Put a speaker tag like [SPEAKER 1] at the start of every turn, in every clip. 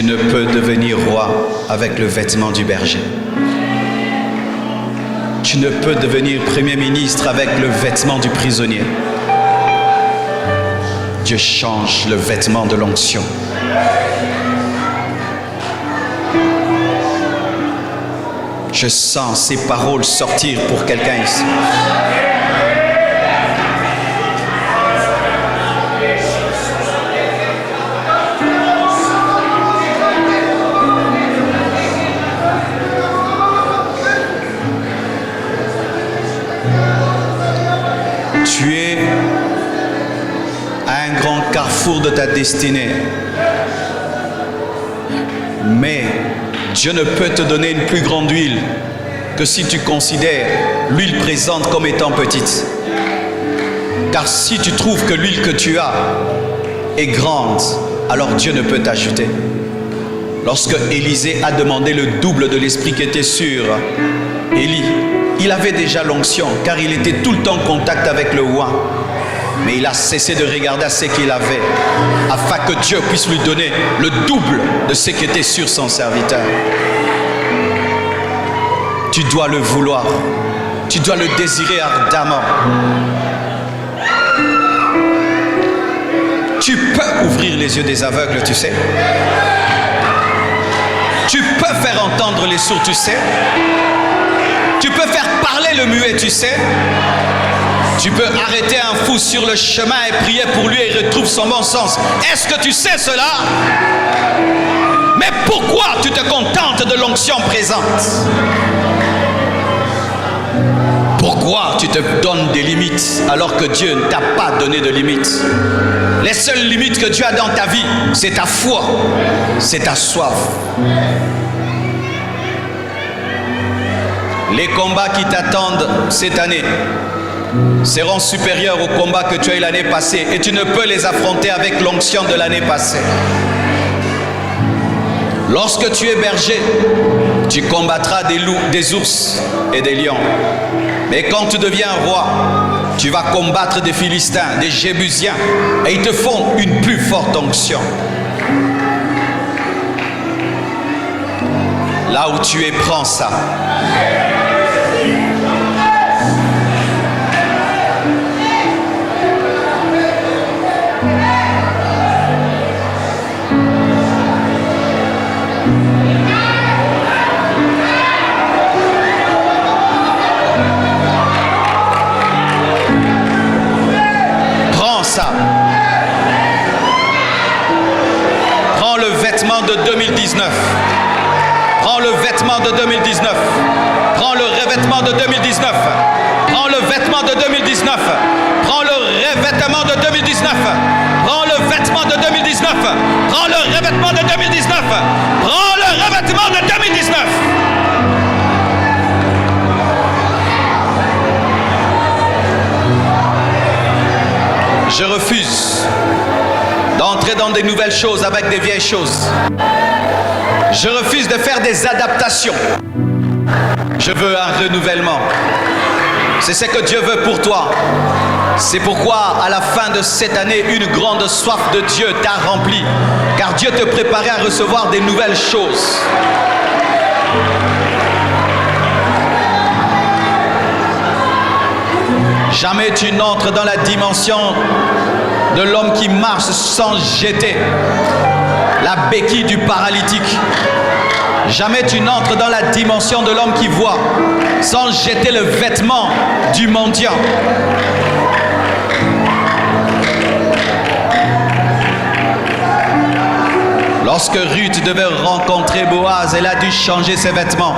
[SPEAKER 1] Tu ne peux devenir roi avec le vêtement du berger. Tu ne peux devenir premier ministre avec le vêtement du prisonnier. Dieu change le vêtement de l'onction. Je sens ces paroles sortir pour quelqu'un ici. Tu es à un grand carrefour de ta destinée. Mais Dieu ne peut te donner une plus grande huile que si tu considères l'huile présente comme étant petite. Car si tu trouves que l'huile que tu as est grande, alors Dieu ne peut t'ajouter. Lorsque Élisée a demandé le double de l'esprit qui était sur Élie, il avait déjà l'onction, car il était tout le temps en contact avec le roi. Mais il a cessé de regarder à ce qu'il avait, afin que Dieu puisse lui donner le double de ce qui était sur son serviteur. Tu dois le vouloir, tu dois le désirer ardemment. Tu peux ouvrir les yeux des aveugles, tu sais. Tu peux faire entendre les sourds, tu sais. Tu peux faire parler le muet, tu sais. Tu peux arrêter un fou sur le chemin et prier pour lui et il retrouve son bon sens. Est-ce que tu sais cela? Mais pourquoi tu te contentes de l'onction présente? Pourquoi tu te donnes des limites alors que Dieu ne t'a pas donné de limites? Les seules limites que Dieu a dans ta vie, c'est ta foi, c'est ta soif. Les combats qui t'attendent cette année seront supérieurs aux combats que tu as eu l'année passée et tu ne peux les affronter avec l'onction de l'année passée. Lorsque tu es berger, tu combattras des loups, des ours et des lions. Mais quand tu deviens roi, tu vas combattre des Philistins, des Jébusiens et ils te font une plus forte onction. Là où tu es, prends ça. Prends le vêtement de 2019. Prends le vêtement de 2019. Prends le revêtement de 2019. Prends le vêtement de 2019. Prends le revêtement de 2019. Prends le vêtement de 2019. Prends le revêtement de 2019. Prends le revêtement de 2019. Je refuse d'entrer dans des nouvelles choses avec des vieilles choses. Je refuse de faire des adaptations. Je veux un renouvellement. C'est ce que Dieu veut pour toi. C'est pourquoi à la fin de cette année, une grande soif de Dieu t'a rempli. Car Dieu te préparait à recevoir des nouvelles choses. Jamais tu n'entres dans la dimension de l'homme qui marche sans jeter la béquille du paralytique. Jamais tu n'entres dans la dimension de l'homme qui voit sans jeter le vêtement du mendiant. Lorsque Ruth devait rencontrer Boaz, elle a dû changer ses vêtements.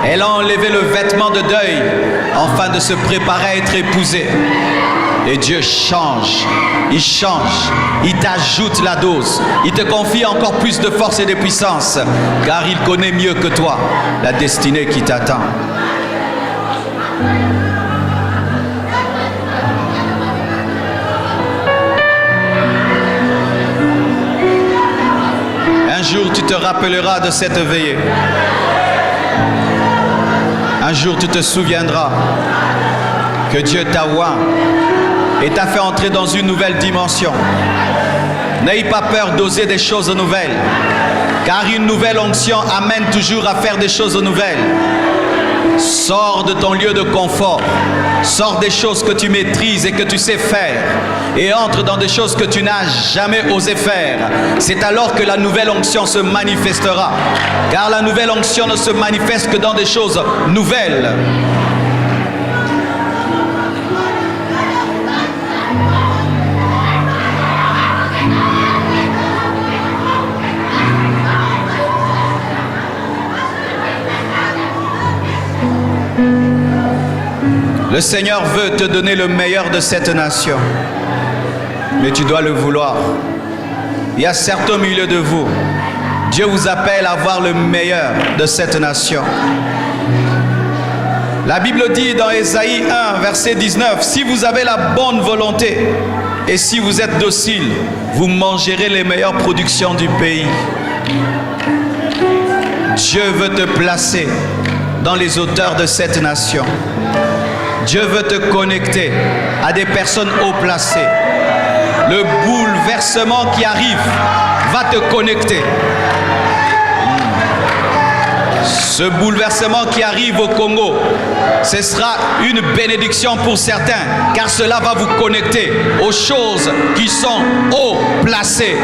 [SPEAKER 1] Elle a enlevé le vêtement de deuil afin de se préparer à être épousée. Et Dieu change, il t'ajoute la dose, il te confie encore plus de force et de puissance, car il connaît mieux que toi la destinée qui t'attend. Un jour tu te rappelleras de cette veillée. Un jour tu te souviendras que Dieu t'a oint et t'a fait entrer dans une nouvelle dimension. N'ayez pas peur d'oser des choses nouvelles. Car une nouvelle onction amène toujours à faire des choses nouvelles. Sors de ton lieu de confort. Sors des choses que tu maîtrises et que tu sais faire. Et entre dans des choses que tu n'as jamais osé faire. C'est alors que la nouvelle onction se manifestera. Car la nouvelle onction ne se manifeste que dans des choses nouvelles. Le Seigneur veut te donner le meilleur de cette nation, mais tu dois le vouloir. Il y a certains au milieu de vous, Dieu vous appelle à avoir le meilleur de cette nation. La Bible dit dans Ésaïe 1, verset 19, « Si vous avez la bonne volonté et si vous êtes docile, vous mangerez les meilleures productions du pays. » Dieu veut te placer dans les hauteurs de cette nation. Dieu veut te connecter à des personnes haut placées. Le bouleversement qui arrive va te connecter. Ce bouleversement qui arrive au Congo, ce sera une bénédiction pour certains, car cela va vous connecter aux choses qui sont haut placées.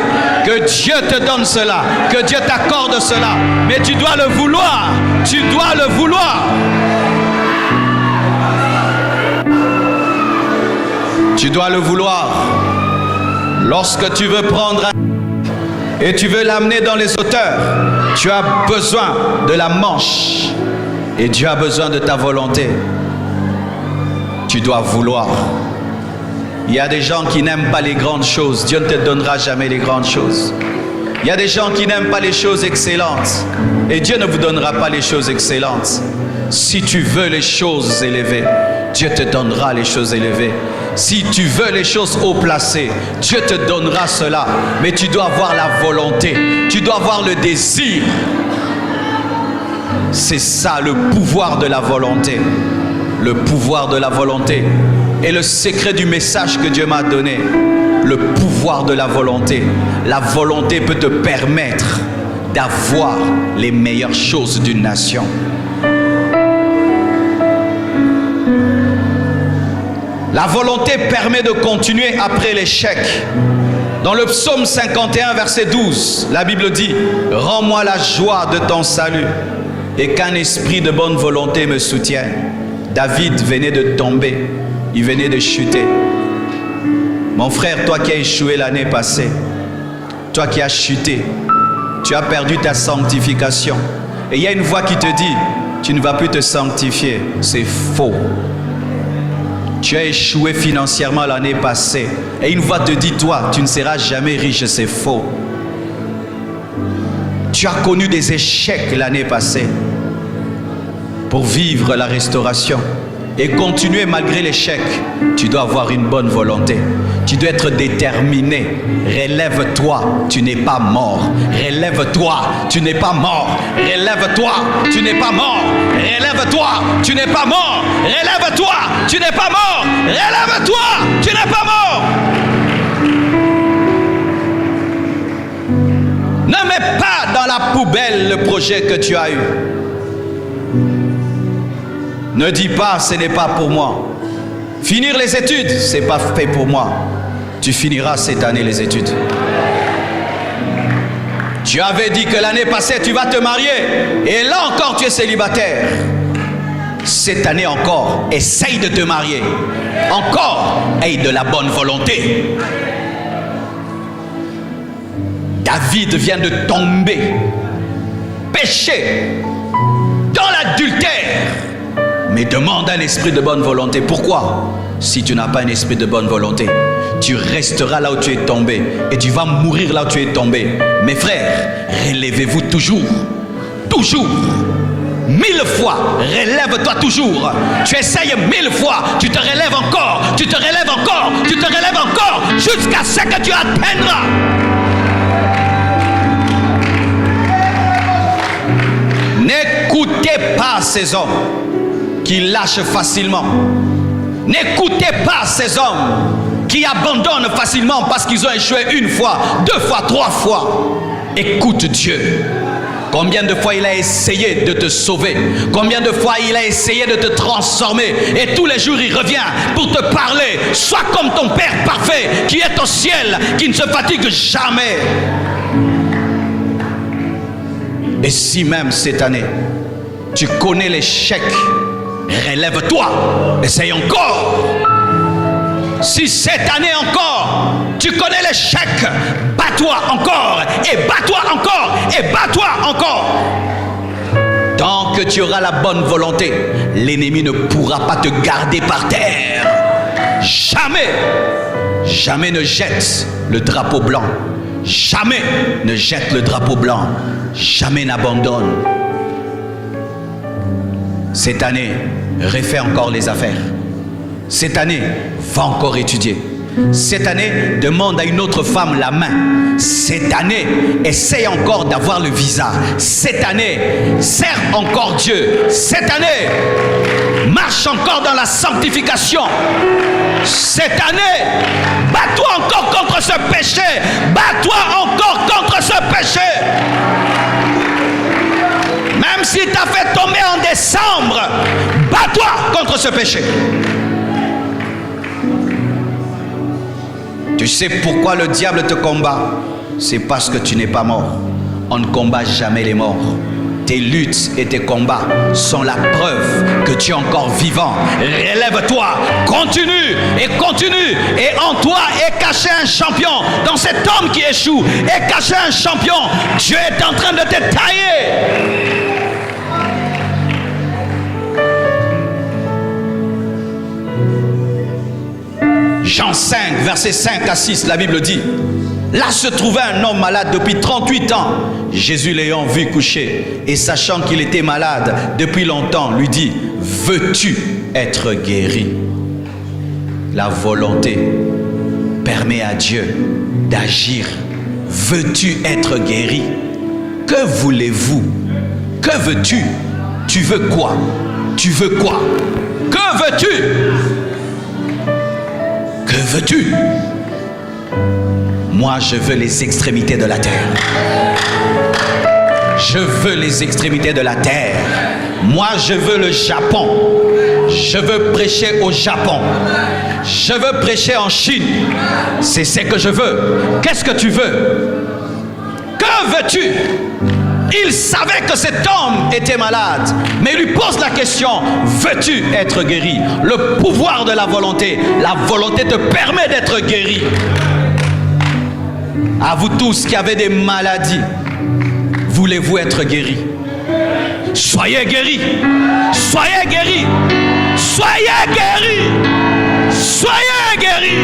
[SPEAKER 1] Que Dieu te donne cela, que Dieu t'accorde cela, mais tu dois le vouloir, tu dois le vouloir. Tu dois le vouloir. Lorsque tu veux prendre un et tu veux l'amener dans les hauteurs, tu as besoin de la manche et Dieu a besoin de ta volonté. Tu dois vouloir. Il y a des gens qui n'aiment pas les grandes choses. Dieu ne te donnera jamais les grandes choses. Il y a des gens qui n'aiment pas les choses excellentes et Dieu ne vous donnera pas les choses excellentes. Si tu veux les choses élevées, Dieu te donnera les choses élevées. Si tu veux les choses haut placées, Dieu te donnera cela. Mais tu dois avoir la volonté. Tu dois avoir le désir. C'est ça le pouvoir de la volonté. Le pouvoir de la volonté. Et le secret du message que Dieu m'a donné. Le pouvoir de la volonté. La volonté peut te permettre d'avoir les meilleures choses d'une nation. La volonté permet de continuer après l'échec. Dans le psaume 51, verset 12, la Bible dit « Rends-moi la joie de ton salut et qu'un esprit de bonne volonté me soutienne. » David venait de tomber, il venait de chuter. Mon frère, toi qui as échoué l'année passée, toi qui as chuté, tu as perdu ta sanctification. Et il y a une voix qui te dit « Tu ne vas plus te sanctifier. » C'est faux. Tu as échoué financièrement l'année passée. Et une voix te dit, toi, tu ne seras jamais riche. C'est faux. Tu as connu des échecs l'année passée. Pour vivre la restauration et continuer malgré l'échec, tu dois avoir une bonne volonté. Tu dois être déterminé. Relève-toi, tu n'es pas mort. Relève-toi, tu n'es pas mort. Relève-toi, tu n'es pas mort. Relève-toi, tu n'es pas mort. Relève-toi, tu n'es pas mort. Relève-toi, tu n'es pas mort. Ne mets pas dans la poubelle le projet que tu as eu. Ne dis pas, ce n'est pas pour moi. Finir les études, ce n'est pas fait pour moi. Tu finiras cette année les études. Tu avais dit que l'année passée, tu vas te marier. Et là encore, tu es célibataire. Cette année encore, essaye de te marier. Encore, aie de la bonne volonté. David vient de tomber. Péché. Dans l'adultère. Mais demande un esprit de bonne volonté. Pourquoi? Si tu n'as pas un esprit de bonne volonté, tu resteras là où tu es tombé et tu vas mourir là où tu es tombé. Mes frères, relevez-vous toujours. Toujours. 1000 fois, relève-toi toujours. Tu essayes 1000 fois, tu te relèves encore, tu te relèves encore, tu te relèves encore, jusqu'à ce que tu atteindras. N'écoutez pas ces hommes qui lâchent facilement. N'écoutez pas ces hommes qui abandonnent facilement parce qu'ils ont échoué 1 fois, 2 fois, 3 fois. écoute Dieu. Combien de fois il a essayé de te sauver, combien de fois il a essayé de te transformer, et tous les jours il revient pour te parler. Sois comme ton Père parfait qui est au ciel, qui ne se fatigue jamais. Et si même cette année tu connais l'échec, relève-toi, essaye encore. Si cette année encore tu connais l'échec, bats-toi encore, et bats-toi encore, et bats-toi encore. Tant que tu auras la bonne volonté, l'ennemi ne pourra pas te garder par terre. Jamais, jamais ne jette le drapeau blanc. Jamais ne jette le drapeau blanc. Jamais n'abandonne. Cette année, refais encore les affaires. Cette année, va encore étudier. Cette année, demande à une autre femme la main. Cette année, essaye encore d'avoir le visa. Cette année, sers encore Dieu. Cette année, marche encore dans la sanctification. Cette année, bats-toi encore contre ce péché. Bats-toi encore contre ce péché. Même s'il t'a fait tomber en décembre, bats-toi contre ce péché. Tu sais pourquoi le diable te combat? C'est parce que tu n'es pas mort. On ne combat jamais les morts. Tes luttes et tes combats sont la preuve que tu es encore vivant. Relève-toi, continue et continue. Et en toi est caché un champion. Dans cet homme qui échoue est caché un champion. Dieu est en train de te tailler. Jean 5, versets 5 à 6, la Bible dit: là se trouvait un homme malade depuis 38 ans. Jésus l'ayant vu coucher et sachant qu'il était malade depuis longtemps, lui dit: veux-tu être guéri? La volonté permet à Dieu d'agir. Veux-tu être guéri? Que voulez-vous? Que veux-tu? Tu veux quoi? Tu veux quoi? Que veux-tu? Que veux-tu? Moi, je veux les extrémités de la terre. Je veux les extrémités de la terre. Moi, je veux le Japon. Je veux prêcher au Japon. Je veux prêcher en Chine. C'est ce que je veux. Qu'est-ce que tu veux? Que veux-tu? Il savait que cet homme était malade, mais il lui pose la question: veux-tu être guéri? Le pouvoir de la volonté te permet d'être guéri. À vous tous qui avez des maladies, voulez-vous être guéris? Soyez guéris, soyez guéris, soyez guéris, soyez guéris.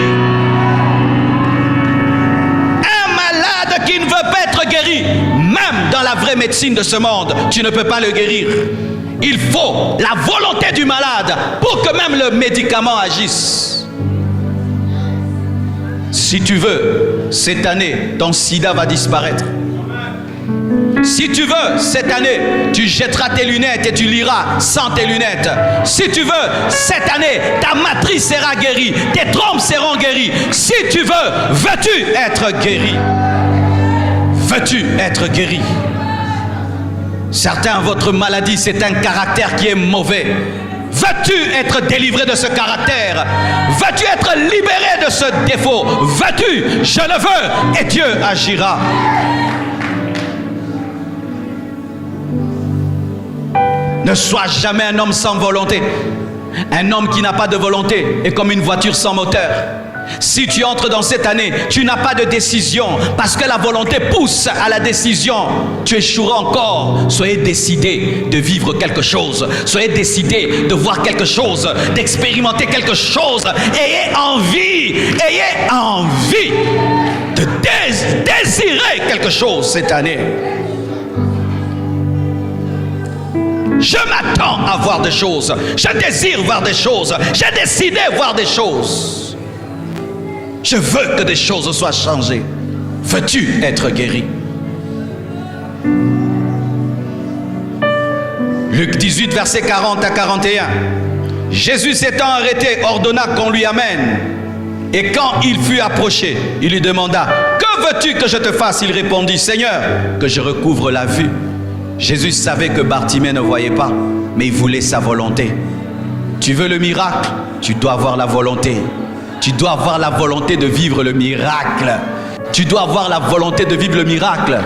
[SPEAKER 1] Un malade qui ne veut pas être guéri, même dans la vraie médecine de ce monde, tu ne peux pas le guérir. Il faut la volonté du malade pour que même le médicament agisse. Si tu veux, cette année, ton sida va disparaître. Si tu veux, cette année, tu jetteras tes lunettes et tu liras sans tes lunettes. Si tu veux, cette année, ta matrice sera guérie, tes trompes seront guéries. Si tu veux, veux-tu être guéri? Veux-tu être guéri? Certains, votre maladie, c'est un caractère qui est mauvais. Veux-tu être délivré de ce caractère? Veux-tu être libéré de ce défaut? Veux-tu? Je le veux et Dieu agira. Ne sois jamais un homme sans volonté. Un homme qui n'a pas de volonté est comme une voiture sans moteur. Si tu entres dans cette année, tu n'as pas de décision parce que la volonté pousse à la décision. Tu échoueras encore. Soyez décidés de vivre quelque chose. Soyez décidés de voir quelque chose, d'expérimenter quelque chose. Ayez envie de désirer quelque chose cette année. Je m'attends à voir des choses. Je désire voir des choses. J'ai décidé de voir des choses. Je veux que des choses soient changées. Veux-tu être guéri? Luc 18, versets 40 à 41. Jésus s'étant arrêté, ordonna qu'on lui amène. Et quand il fut approché, il lui demanda: que que veux-tu que je te fasse? Il répondit, Seigneur, que je recouvre la vue. Jésus savait que Bartimée ne voyait pas, mais il voulait sa volonté. Tu veux le miracle? Tu dois avoir la volonté. Tu dois avoir la volonté de vivre le miracle. Tu dois avoir la volonté de vivre le miracle.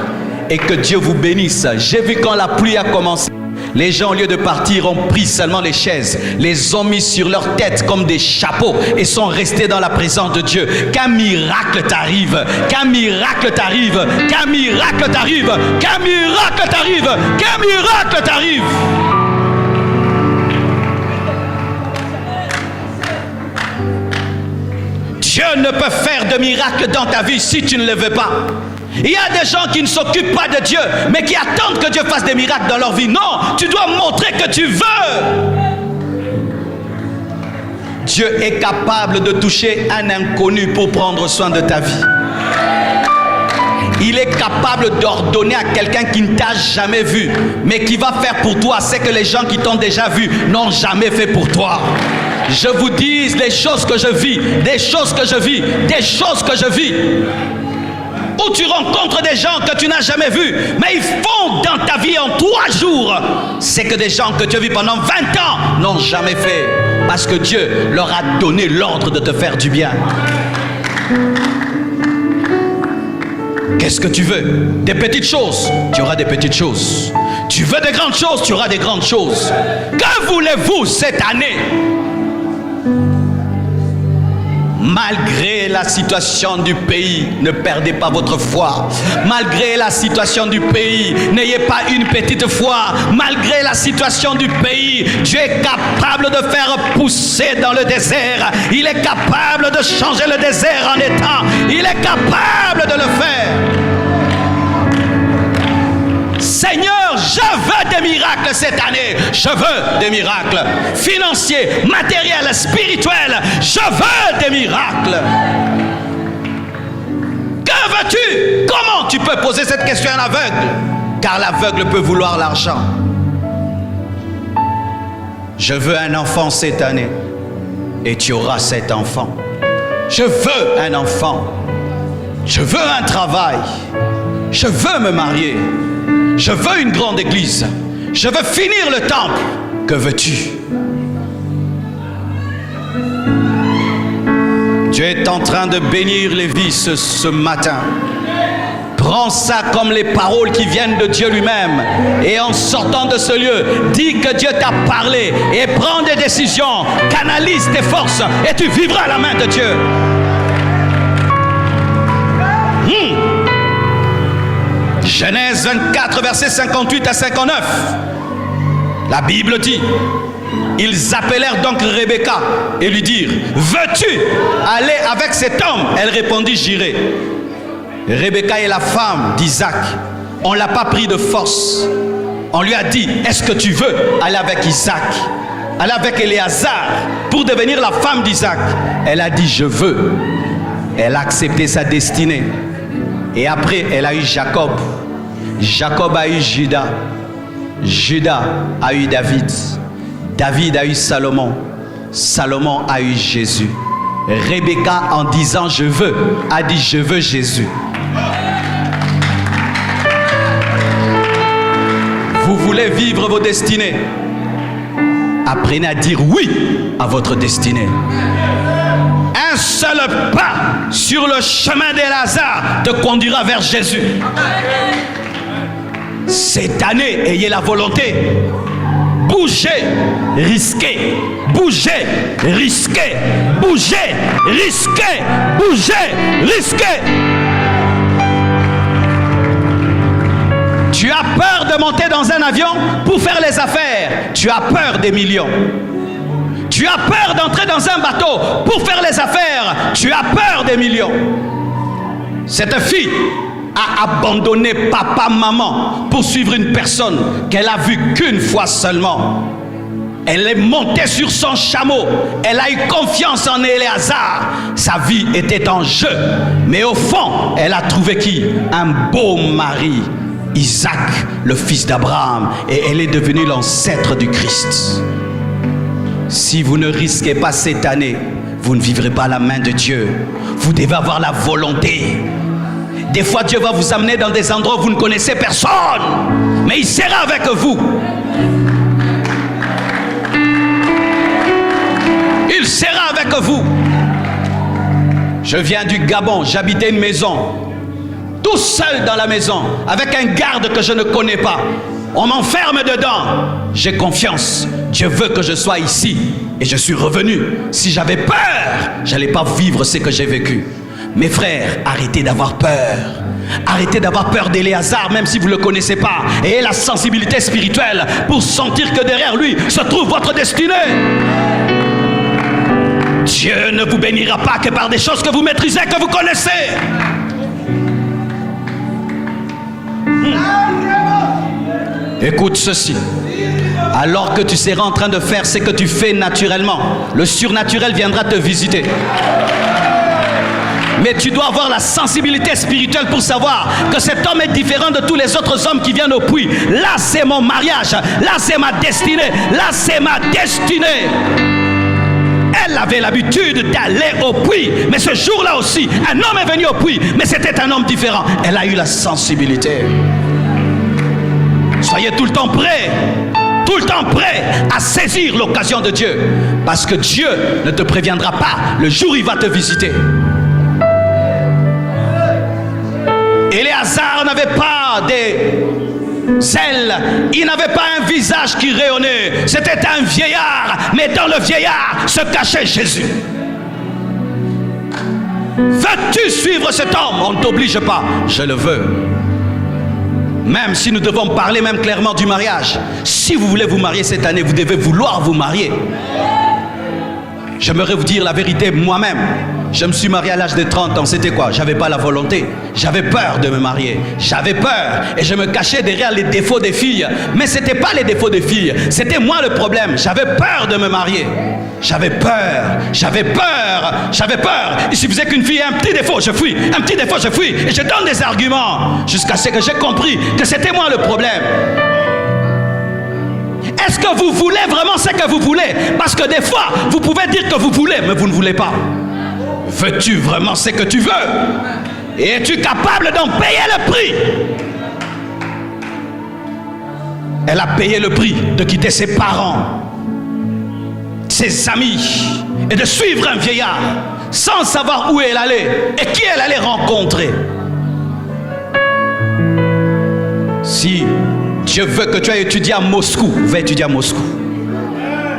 [SPEAKER 1] Et que Dieu vous bénisse. J'ai vu quand la pluie a commencé, les gens, au lieu de partir, ont pris seulement les chaises, les ont mis sur leur tête comme des chapeaux et sont restés dans la présence de Dieu. Qu'un miracle t'arrive, qu'un miracle t'arrive, qu'un miracle t'arrive, qu'un miracle t'arrive, qu'un miracle t'arrive. Dieu ne peut faire de miracle dans ta vie si tu ne le veux pas. Il y a des gens qui ne s'occupent pas de Dieu, mais qui attendent que Dieu fasse des miracles dans leur vie. Non, tu dois montrer que tu veux. Dieu est capable de toucher un inconnu pour prendre soin de ta vie. Il est capable d'ordonner à quelqu'un qui ne t'a jamais vu, mais qui va faire pour toi ce que les gens qui t'ont déjà vu n'ont jamais fait pour toi. Je vous dis les choses que je vis, des choses que je vis, des choses que je vis. Où tu rencontres des gens que tu n'as jamais vus, mais ils font dans ta vie en 3 jours c'est que des gens que tu as vus pendant 20 ans n'ont jamais fait, parce que Dieu leur a donné l'ordre de te faire du bien. Qu'est-ce que tu veux? Des petites choses, tu auras des petites choses. Tu veux des grandes choses, tu auras des grandes choses. Que voulez-vous cette année? Malgré la situation du pays, ne perdez pas votre foi. Malgré la situation du pays, n'ayez pas une petite foi. Malgré la situation du pays, Dieu est capable de faire pousser dans le désert. Il est capable de changer le désert en étang. Il est capable de le faire. Seigneur, je veux des miracles cette année. Je veux des miracles financiers, matériels, spirituels. Je veux des miracles. Que veux-tu? Comment tu peux poser cette question à un aveugle? Car l'aveugle peut vouloir l'argent. Je veux un enfant cette année. Et tu auras cet enfant. Je veux un enfant. Je veux un travail. Je veux me marier. Je veux une grande église. Je veux finir le temple. Que veux-tu? Dieu est en train de bénir les vies ce matin. Prends ça comme les paroles qui viennent de Dieu lui-même. Et en sortant de ce lieu, dis que Dieu t'a parlé et prends des décisions. Canalise tes forces et tu vivras la main de Dieu. Genèse 24, versets 58 à 59. La Bible dit, ils appelèrent donc Rebecca et lui dirent, veux-tu aller avec cet homme? Elle répondit, j'irai. Rebecca est la femme d'Isaac. On ne l'a pas pris de force. On lui a dit, est-ce que tu veux aller avec Isaac? Aller avec Éléazar pour devenir la femme d'Isaac? Elle a dit, je veux. Elle a accepté sa destinée. Et après, elle a eu Jacob. Jacob a eu Judas. Judas a eu David. David a eu Salomon. Salomon a eu Jésus. Rebecca, en disant je veux, a dit je veux Jésus. Vous voulez vivre vos destinées? Apprenez à dire oui à votre destinée. Un seul pas sur le chemin d'Éléazar te conduira vers Jésus. Cette année, ayez la volonté. Bougez, risquez. Bougez, risquez. Bougez, risquez. Bougez, risquez. Tu as peur de monter dans un avion pour faire les affaires. Tu as peur des millions. Tu as peur d'entrer dans un bateau pour faire les affaires. Tu as peur des millions. Cette fille a abandonné papa, maman pour suivre une personne qu'elle a vue qu'une fois seulement. Elle est montée sur son chameau. Elle a eu confiance en Éléazar. Sa vie était en jeu. Mais au fond, elle a trouvé qui? Un beau mari, Isaac, le fils d'Abraham. Et elle est devenue l'ancêtre du Christ. Si vous ne risquez pas cette année, vous ne vivrez pas la main de Dieu. Vous devez avoir la volonté. Des fois, Dieu va vous amener dans des endroits où vous ne connaissez personne, mais il sera avec vous. Il sera avec vous. Je viens du Gabon, j'habitais une maison, tout seul dans la maison, avec un garde que je ne connais pas. On m'enferme dedans. J'ai confiance. Dieu veut que je sois ici. Et je suis revenu. Si j'avais peur, je n'allais pas vivre ce que j'ai vécu. Mes frères, arrêtez d'avoir peur. Arrêtez d'avoir peur d'Éléazar, même si vous ne le connaissez pas. Ayez la sensibilité spirituelle pour sentir que derrière lui se trouve votre destinée. Dieu ne vous bénira pas que par des choses que vous maîtrisez, que vous connaissez. Écoute ceci. Alors que tu seras en train de faire ce que tu fais naturellement, le surnaturel viendra te visiter. Mais tu dois avoir la sensibilité spirituelle pour savoir que cet homme est différent de tous les autres hommes qui viennent au puits. Là, c'est mon mariage. Là, c'est ma destinée. Là, c'est ma destinée. Elle avait l'habitude d'aller au puits. Mais ce jour-là aussi, un homme est venu au puits. Mais c'était un homme différent. Elle a eu la sensibilité. Soyez tout le temps prêts. Tout le temps prêt à saisir l'occasion de Dieu. Parce que Dieu ne te préviendra pas le jour où il va te visiter. Éléazar n'avait pas des ailes, il n'avait pas un visage qui rayonnait. C'était un vieillard, mais dans le vieillard se cachait Jésus. Veux-tu suivre cet homme? On ne t'oblige pas, je le veux. Même si nous devons parler même clairement du mariage. Si vous voulez vous marier cette année, vous devez vouloir vous marier. J'aimerais vous dire la vérité moi-même. Je me suis marié à l'âge de 30 ans. C'était quoi? J'avais pas la volonté. J'avais peur de me marier. J'avais peur. Et je me cachais derrière les défauts des filles. Mais ce n'était pas les défauts des filles. C'était moi le problème. J'avais peur de me marier. J'avais peur. J'avais peur. J'avais peur. Il suffisait qu'une fille ait un petit défaut, je fuis. Un petit défaut, je fuis. Et je donne des arguments. Jusqu'à ce que j'ai compris que c'était moi le problème. Est-ce que vous voulez vraiment ce que vous voulez? Parce que des fois, vous pouvez dire que vous voulez, mais vous ne voulez pas. Veux-tu vraiment ce que tu veux? Et es-tu capable d'en payer le prix? Elle a payé le prix de quitter ses parents, ses amis, et de suivre un vieillard sans savoir où elle allait et qui elle allait rencontrer. Si Dieu veut que tu ailles étudier à Moscou, va étudier à Moscou.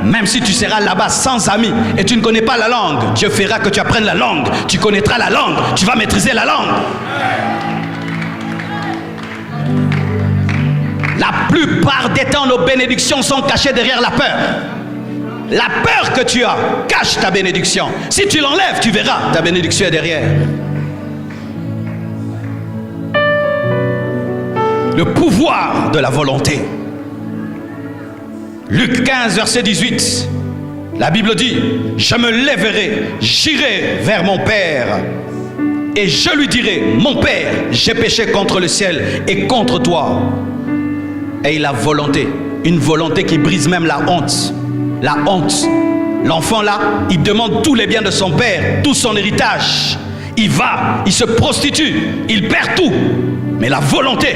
[SPEAKER 1] Même si tu seras là-bas sans amis et tu ne connais pas la langue, Dieu fera que tu apprennes la langue. Tu connaîtras la langue, tu vas maîtriser la langue. La plupart des temps, nos bénédictions sont cachées derrière la peur. La peur que tu as cache ta bénédiction. Si tu l'enlèves, tu verras, ta bénédiction est derrière. Le pouvoir de la volonté. Luc 15, verset 18. La Bible dit: je me lèverai, j'irai vers mon Père et je lui dirai: mon Père, j'ai péché contre le ciel et contre toi. Et la volonté, une volonté qui brise même la honte. La honte. L'enfant là, il demande tous les biens de son père, tout son héritage. Il va, il se prostitue, il perd tout. Mais la volonté,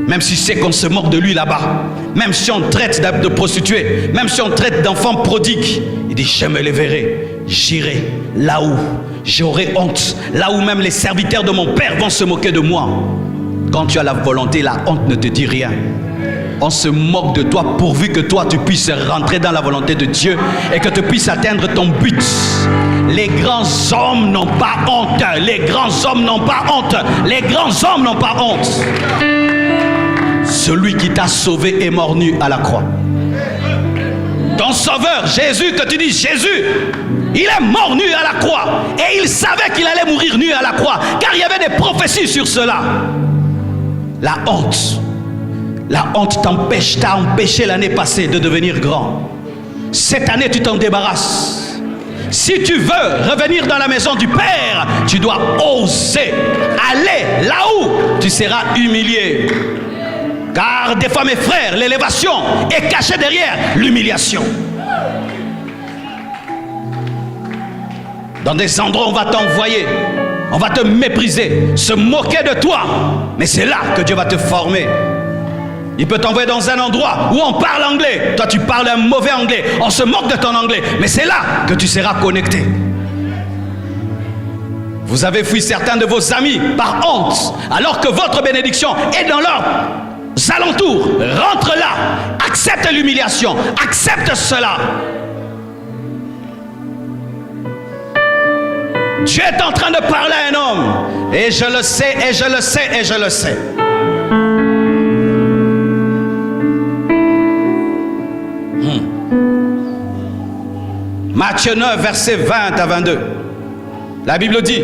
[SPEAKER 1] même si c'est qu'on se moque de lui là-bas, même si on traite de prostituée, même si on traite d'enfants prodigues, il dit: je me lèverai, j'irai là où j'aurai honte, là où même les serviteurs de mon père vont se moquer de moi. Quand tu as la volonté, la honte ne te dit rien. On se moque de toi pourvu que toi tu puisses rentrer dans la volonté de Dieu et que tu puisses atteindre ton but. Les grands hommes n'ont pas honte. Les grands hommes n'ont pas honte. Les grands hommes n'ont pas honte. Celui qui t'a sauvé est mort nu à la croix. Ton sauveur, Jésus, que tu dis Jésus, il est mort nu à la croix. Et il savait qu'il allait mourir nu à la croix, car il y avait des prophéties sur cela. La honte. La honte t'a empêché l'année passée de devenir grand. Cette année, tu t'en débarrasses. Si tu veux revenir dans la maison du Père, tu dois oser aller là où tu seras humilié. Car des fois, mes frères, l'élévation est cachée derrière l'humiliation. Dans des endroits où on va t'envoyer, On va te mépriser, se moquer de toi. Mais c'est là que Dieu va te former. Il peut t'envoyer dans un endroit où on parle anglais. Toi, tu parles un mauvais anglais. On se moque de ton anglais. Mais c'est là que tu seras connecté. Vous avez fui certains de vos amis par honte, alors que votre bénédiction est dans leurs alentours. Rentre là. Accepte l'humiliation. Accepte cela. Dieu est en train de parler à un homme. Et je le sais, et je le sais, et je le sais. Matthieu 9, versets 20 à 22. La Bible dit,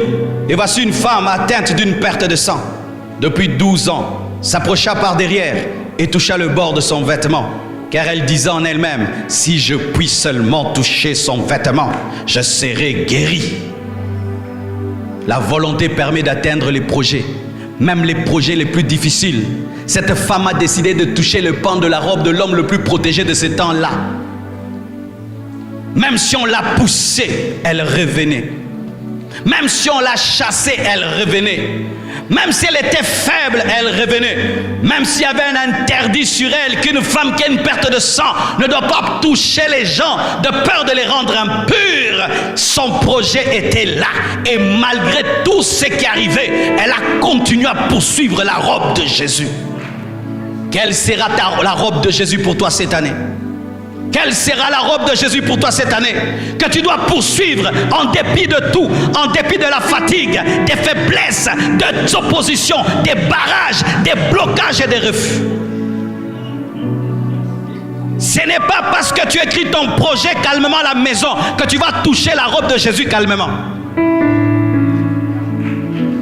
[SPEAKER 1] et voici une femme atteinte d'une perte de sang depuis 12 ans, s'approcha par derrière et toucha le bord de son vêtement, car elle disait en elle-même, si je puis seulement toucher son vêtement, je serai guérie. La volonté permet d'atteindre les projets, même les projets les plus difficiles. Cette femme a décidé de toucher le pan de la robe de l'homme le plus protégé de ce temps-là. Même si on l'a poussée, elle revenait. Même si on l'a chassée, elle revenait. Même si elle était faible, elle revenait. Même s'il y avait un interdit sur elle qu'une femme qui a une perte de sang ne doit pas toucher les gens de peur de les rendre impurs, son projet était là. Et malgré tout ce qui arrivait, elle a continué à poursuivre la robe de Jésus. Quelle sera la robe de Jésus pour toi cette année? Quelle sera la robe de Jésus pour toi cette année? Que tu dois poursuivre en dépit de tout, en dépit de la fatigue, des faiblesses, des oppositions, des barrages, des blocages et des refus. Ce n'est pas parce que tu écris ton projet calmement à la maison que tu vas toucher la robe de Jésus calmement.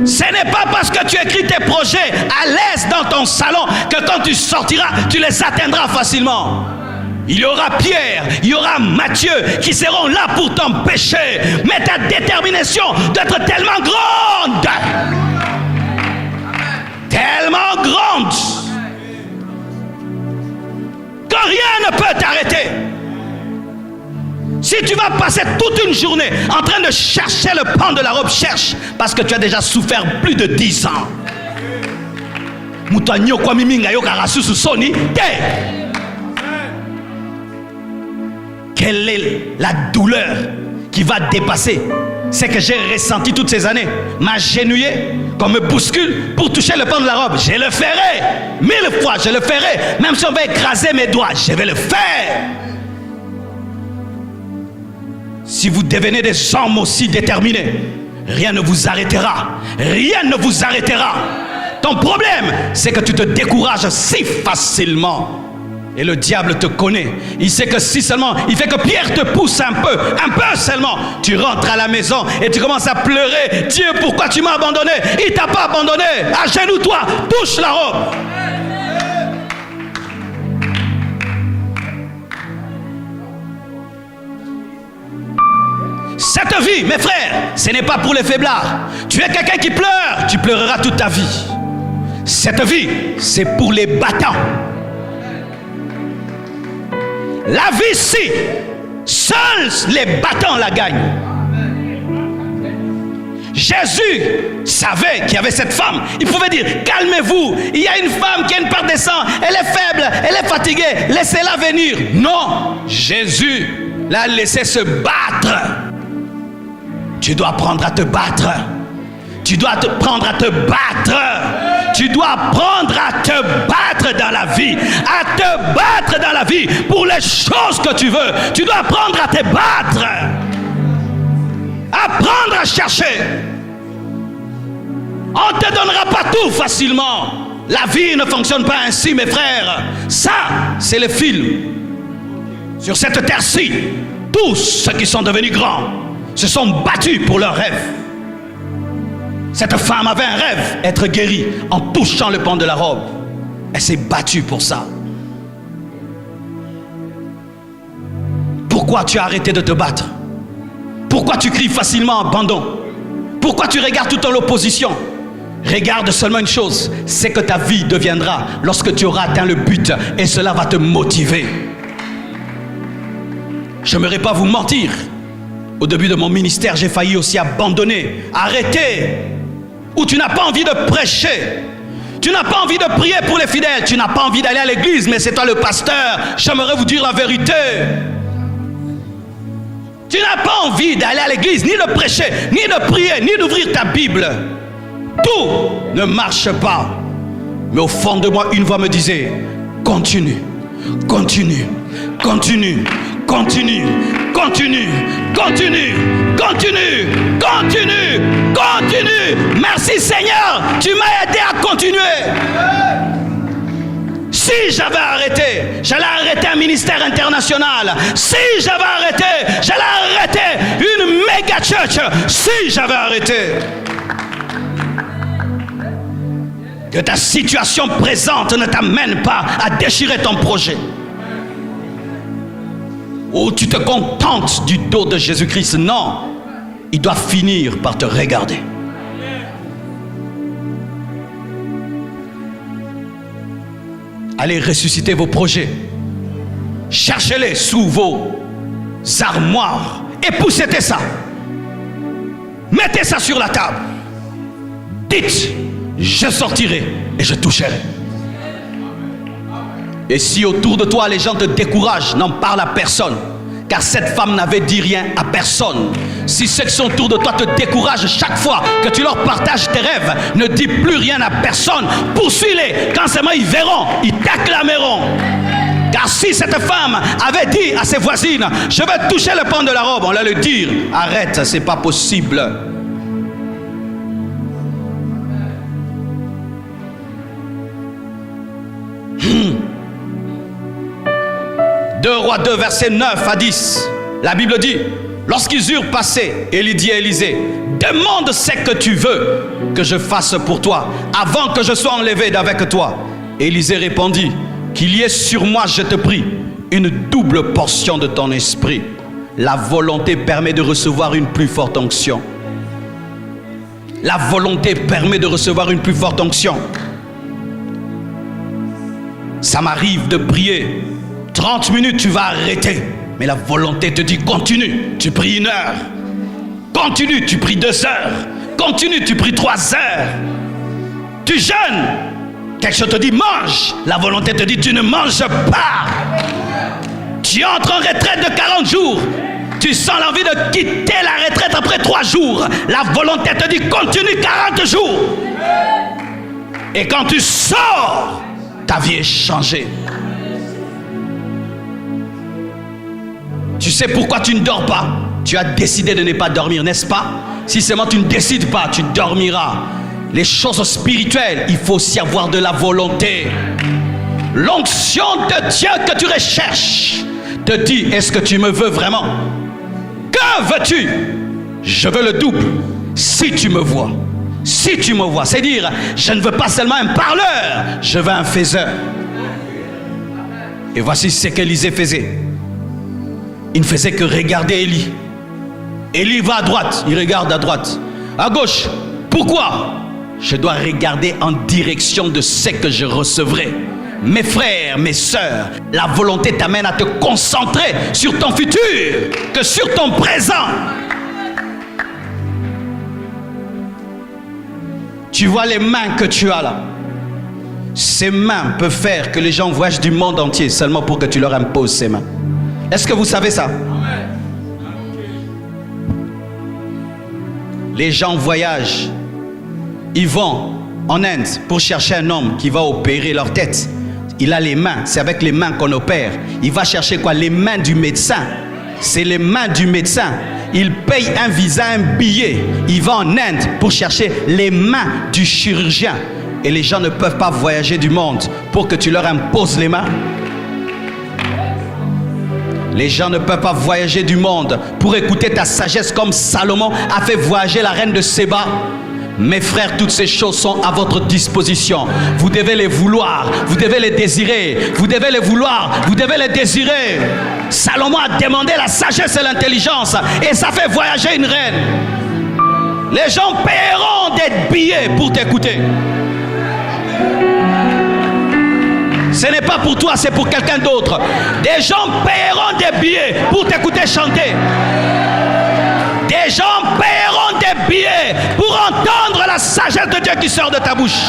[SPEAKER 1] Ce n'est pas parce que tu écris tes projets à l'aise dans ton salon que quand tu sortiras, tu les atteindras facilement. Il y aura Pierre, il y aura Matthieu qui seront là pour t'empêcher. Mais ta détermination d'être tellement grande, tellement grande, que rien ne peut t'arrêter. Si tu vas passer toute une journée en train de chercher le pan de la robe, cherche, parce que tu as déjà souffert plus de 10 ans. Quelle est la douleur qui va dépasser ce que j'ai ressenti toutes ces années? M'agenouiller, qu'on me bouscule pour toucher le pan de la robe. Je le ferai 1000 fois, je le ferai. Même si on va écraser mes doigts, je vais le faire. Si vous devenez des hommes aussi déterminés, rien ne vous arrêtera. Rien ne vous arrêtera. Ton problème, c'est que tu te décourages si facilement. Et le diable te connaît. Il sait que si seulement, il fait que Pierre te pousse un peu seulement. Tu rentres à la maison et tu commences à pleurer. Dieu, pourquoi tu m'as abandonné? Il t'a pas abandonné. Agenouille-toi, touche la robe. Cette vie, mes frères, ce n'est pas pour les faiblards. Tu es quelqu'un qui pleure, tu pleureras toute ta vie. Cette vie, c'est pour les battants. La vie, si seuls les battants la gagnent. Jésus savait qu'il y avait cette femme. Il pouvait dire, calmez-vous, il y a une femme qui a une perte de sang, elle est faible, elle est fatiguée, laissez-la venir. Non, Jésus l'a laissé se battre. Tu dois apprendre à te battre. Tu dois apprendre à te battre. Tu dois apprendre à te battre dans la vie. À te battre dans la vie pour les choses que tu veux. Tu dois apprendre à te battre. Apprendre à chercher. On ne te donnera pas tout facilement. La vie ne fonctionne pas ainsi, mes frères. Ça, c'est le film. Sur cette terre-ci, tous ceux qui sont devenus grands se sont battus pour leurs rêves. Cette femme avait un rêve, être guérie en touchant le pan de la robe. Elle s'est battue pour ça. Pourquoi tu as arrêté de te battre? Pourquoi tu cries facilement abandon? Pourquoi tu regardes tout en l'opposition? Regarde seulement une chose, c'est que ta vie deviendra lorsque tu auras atteint le but, et cela va te motiver. Je n'aimerais pas vous mentir. Au début de mon ministère, j'ai failli aussi abandonner, arrêter. Où tu n'as pas envie de prêcher. Tu n'as pas envie de prier pour les fidèles. Tu n'as pas envie d'aller à l'église, mais c'est toi le pasteur. J'aimerais vous dire la vérité. Tu n'as pas envie d'aller à l'église, ni de prêcher, ni de prier, ni d'ouvrir ta Bible. Tout ne marche pas. Mais au fond de moi, une voix me disait, continue, continue, continue, continue, continue, continue, continue, continue, continue. Merci Seigneur, tu m'as aidé à continuer. Si j'avais arrêté, j'allais arrêter un ministère international. Si j'avais arrêté, j'allais arrêter une méga church. Si j'avais arrêté. Que ta situation présente ne t'amène pas à déchirer ton projet. Ou tu te contentes du dos de Jésus-Christ. Non, il doit finir par te regarder. Allez ressusciter vos projets. Cherchez-les sous vos armoires. Époussez ça. Mettez ça sur la table. Dites, je sortirai et je toucherai. Et si autour de toi les gens te découragent, n'en parle à personne. Car cette femme n'avait dit rien à personne. Si ceux qui sont autour de toi te découragent chaque fois que tu leur partages tes rêves, ne dis plus rien à personne. Poursuis-les. Quand seulement ils verront, ils t'acclameront. Car si cette femme avait dit à ses voisines, je vais toucher le pan de la robe, on allait lui dire, arrête, c'est pas possible. 2 Rois 2, versets 9 à 10. La Bible dit, lorsqu'ils eurent passé, Élie dit à Élisée, demande ce que tu veux que je fasse pour toi, avant que je sois enlevé d'avec toi. Élisée répondit, qu'il y ait sur moi, je te prie, une double portion de ton esprit. La volonté permet de recevoir une plus forte onction. La volonté permet de recevoir une plus forte onction. Ça m'arrive de prier 30 minutes, tu vas arrêter. Mais la volonté te dit continue, tu pries 1 heure. Continue, tu pries 2 heures. Continue, tu pries 3 heures. Tu jeûnes, quelque chose te dit mange. La volonté te dit tu ne manges pas. Tu entres en retraite de 40 jours. Tu sens l'envie de quitter la retraite après 3 jours. La volonté te dit continue 40 jours. Et quand tu sors, ta vie est changée. Tu sais pourquoi tu ne dors pas? Tu as décidé de ne pas dormir, n'est-ce pas? Si seulement tu ne décides pas, tu dormiras. Les choses spirituelles, il faut aussi avoir de la volonté. L'onction de Dieu que tu recherches te dit, est-ce que tu me veux vraiment? Que veux-tu? Je veux le double. Si tu me vois. Si tu me vois. C'est dire, je ne veux pas seulement un parleur, je veux un faiseur. Et voici ce qu'Élisée faisait. Il ne faisait que regarder Élie. Élie va à droite, il regarde à droite. À gauche, pourquoi? Je dois regarder en direction de ce que je recevrai. Mes frères, mes sœurs, la volonté t'amène à te concentrer sur ton futur que sur ton présent. Tu vois les mains que tu as là. Ces mains peuvent faire que les gens voyagent du monde entier seulement pour que tu leur imposes ces mains. Est-ce que vous savez ça? Les gens voyagent. Ils vont en Inde pour chercher un homme qui va opérer leur tête. Il a les mains. C'est avec les mains qu'on opère. Il va chercher quoi? Les mains du médecin. C'est les mains du médecin. Il paye un visa, un billet. Il va en Inde pour chercher les mains du chirurgien. Et les gens ne peuvent pas voyager du monde pour que tu leur imposes les mains. Les gens ne peuvent pas voyager du monde pour écouter ta sagesse comme Salomon a fait voyager la reine de Séba. Mes frères, toutes ces choses sont à votre disposition. Vous devez les vouloir, vous devez les désirer. Vous devez les vouloir, vous devez les désirer. Salomon a demandé la sagesse et l'intelligence et ça fait voyager une reine. Les gens paieront des billets pour t'écouter. Ce n'est pas pour toi, c'est pour quelqu'un d'autre. Des gens paieront des billets pour t'écouter chanter. Des gens paieront des billets pour entendre la sagesse de Dieu qui sort de ta bouche.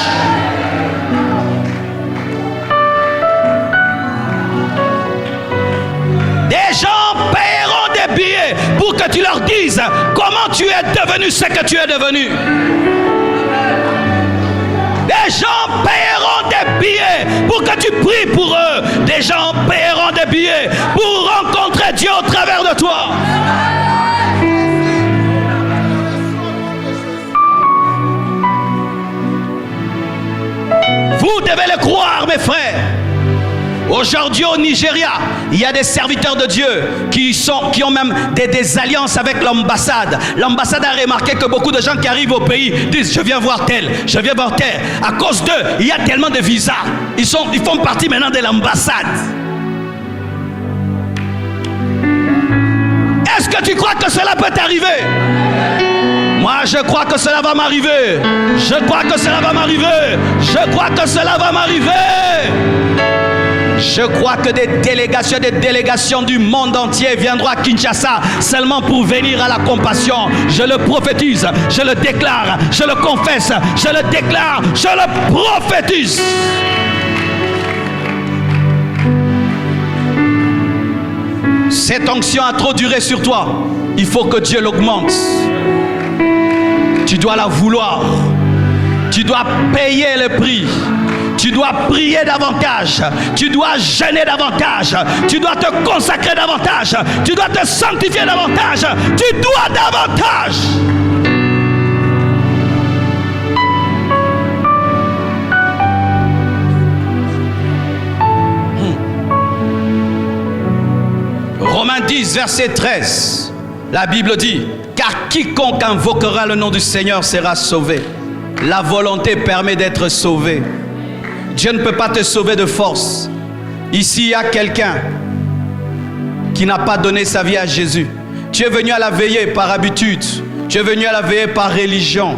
[SPEAKER 1] Des gens paieront des billets pour que tu leur dises comment tu es devenu ce que tu es devenu. Des gens paieront des billets pour que tu pries pour eux. Des gens paieront des billets pour rencontrer Dieu au travers de toi. Vous devez le croire, mes frères. Aujourd'hui au Nigeria, il y a des serviteurs de Dieu qui ont même des alliances avec l'ambassade. L'ambassade a remarqué que beaucoup de gens qui arrivent au pays disent je viens voir tel, je viens voir tel. À cause d'eux, il y a tellement de visas. Ils font partie maintenant de l'ambassade. Est-ce que tu crois que cela peut t'arriver? Moi, je crois que cela va m'arriver. Je crois que cela va m'arriver. Je crois que cela va m'arriver. Je crois que des délégations du monde entier viendront à Kinshasa seulement pour venir à la compassion. Je le prophétise, je le déclare, je le confesse, je le déclare, je le prophétise. Cette onction a trop duré sur toi. Il faut que Dieu l'augmente. Tu dois la vouloir. Tu dois payer le prix. Tu dois prier davantage. Tu dois jeûner davantage. Tu dois te consacrer davantage. Tu dois te sanctifier davantage. Tu dois davantage. Romains 10, verset 13. La Bible dit, car quiconque invoquera le nom du Seigneur sera sauvé. La volonté permet d'être sauvé. Dieu ne peut pas te sauver de force. Ici, il y a quelqu'un qui n'a pas donné sa vie à Jésus. Tu es venu à la veillée par habitude. Tu es venu à la veillée par religion.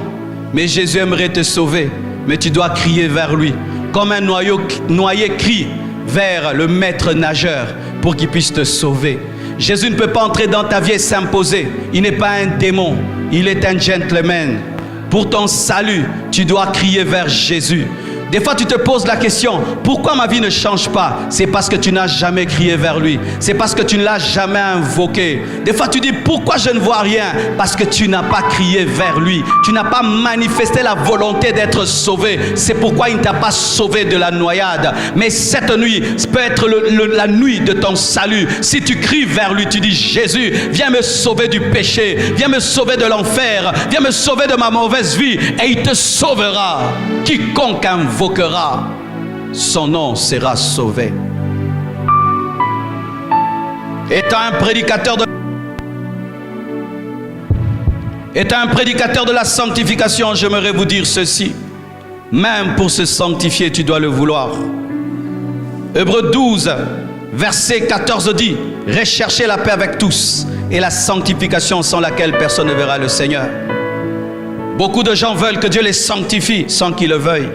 [SPEAKER 1] Mais Jésus aimerait te sauver. Mais tu dois crier vers lui. Comme un noyé crie vers le maître nageur pour qu'il puisse te sauver. Jésus ne peut pas entrer dans ta vie et s'imposer. Il n'est pas un démon. Il est un gentleman. Pour ton salut, tu dois crier vers Jésus. Des fois, tu te poses la question, pourquoi ma vie ne change pas? C'est parce que tu n'as jamais crié vers lui. C'est parce que tu ne l'as jamais invoqué. Des fois, tu dis, pourquoi je ne vois rien? Parce que tu n'as pas crié vers lui. Tu n'as pas manifesté la volonté d'être sauvé. C'est pourquoi il ne t'a pas sauvé de la noyade. Mais cette nuit peut être la nuit de ton salut. Si tu cries vers lui, tu dis, Jésus, viens me sauver du péché. Viens me sauver de l'enfer. Viens me sauver de ma mauvaise vie. Et il te sauvera. Quiconque invoquera son nom sera sauvé. Étant un prédicateur de la sanctification, j'aimerais vous dire ceci. Même pour se sanctifier, tu dois le vouloir. Hébreux 12, verset 14 dit, recherchez la paix avec tous et la sanctification sans laquelle personne ne verra le Seigneur. Beaucoup de gens veulent que Dieu les sanctifie sans qu'ils le veuillent.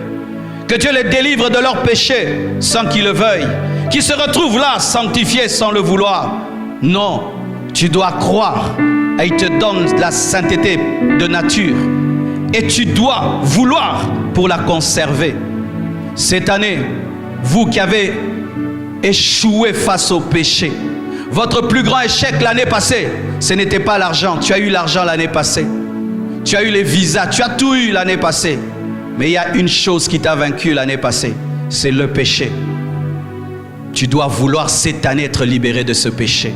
[SPEAKER 1] Que Dieu les délivre de leurs péchés sans qu'ils le veuillent. Qu'ils se retrouvent là, sanctifiés sans le vouloir. Non, tu dois croire et il te donne la sainteté de nature. Et tu dois vouloir pour la conserver. Cette année, vous qui avez échoué face au péché, votre plus grand échec l'année passée, ce n'était pas l'argent. Tu as eu l'argent l'année passée. Tu as eu les visas, tu as tout eu l'année passée. Mais il y a une chose qui t'a vaincu l'année passée, c'est le péché. Tu dois vouloir cette année être libéré de ce péché.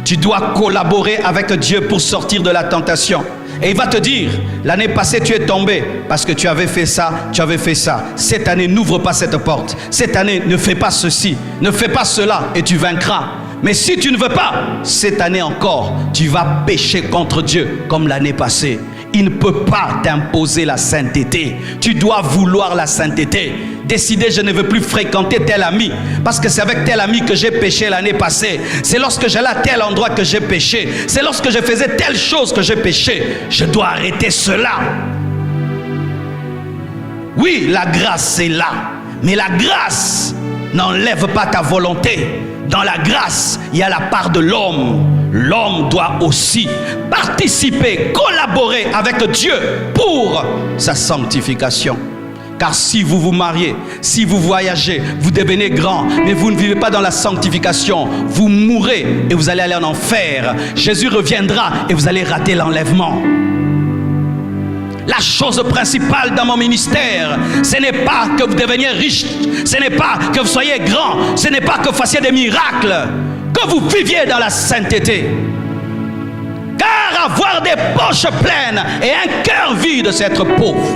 [SPEAKER 1] Tu dois collaborer avec Dieu pour sortir de la tentation. Et il va te dire, l'année passée tu es tombé parce que tu avais fait ça, tu avais fait ça. Cette année, n'ouvre pas cette porte. Cette année, ne fais pas ceci, ne fais pas cela et tu vaincras. Mais si tu ne veux pas, cette année encore, tu vas pécher contre Dieu comme l'année passée. Il ne peut pas t'imposer la sainteté. Tu dois vouloir la sainteté. Décider, je ne veux plus fréquenter tel ami. Parce que c'est avec tel ami que j'ai péché l'année passée. C'est lorsque j'allais à tel endroit que j'ai péché. C'est lorsque je faisais telle chose que j'ai péché. Je dois arrêter cela. Oui, la grâce est là. Mais la grâce n'enlève pas ta volonté. Dans la grâce, il y a la part de l'homme. L'homme doit aussi participer, collaborer avec Dieu pour sa sanctification. Car si vous vous mariez, si vous voyagez, vous devenez grand, mais vous ne vivez pas dans la sanctification, vous mourrez et vous allez aller en enfer. Jésus reviendra et vous allez rater l'enlèvement. La chose principale dans mon ministère, ce n'est pas que vous deveniez riche, ce n'est pas que vous soyez grand, ce n'est pas que vous fassiez des miracles, que vous viviez dans la sainteté. Car avoir des poches pleines et un cœur vide, c'est être pauvre.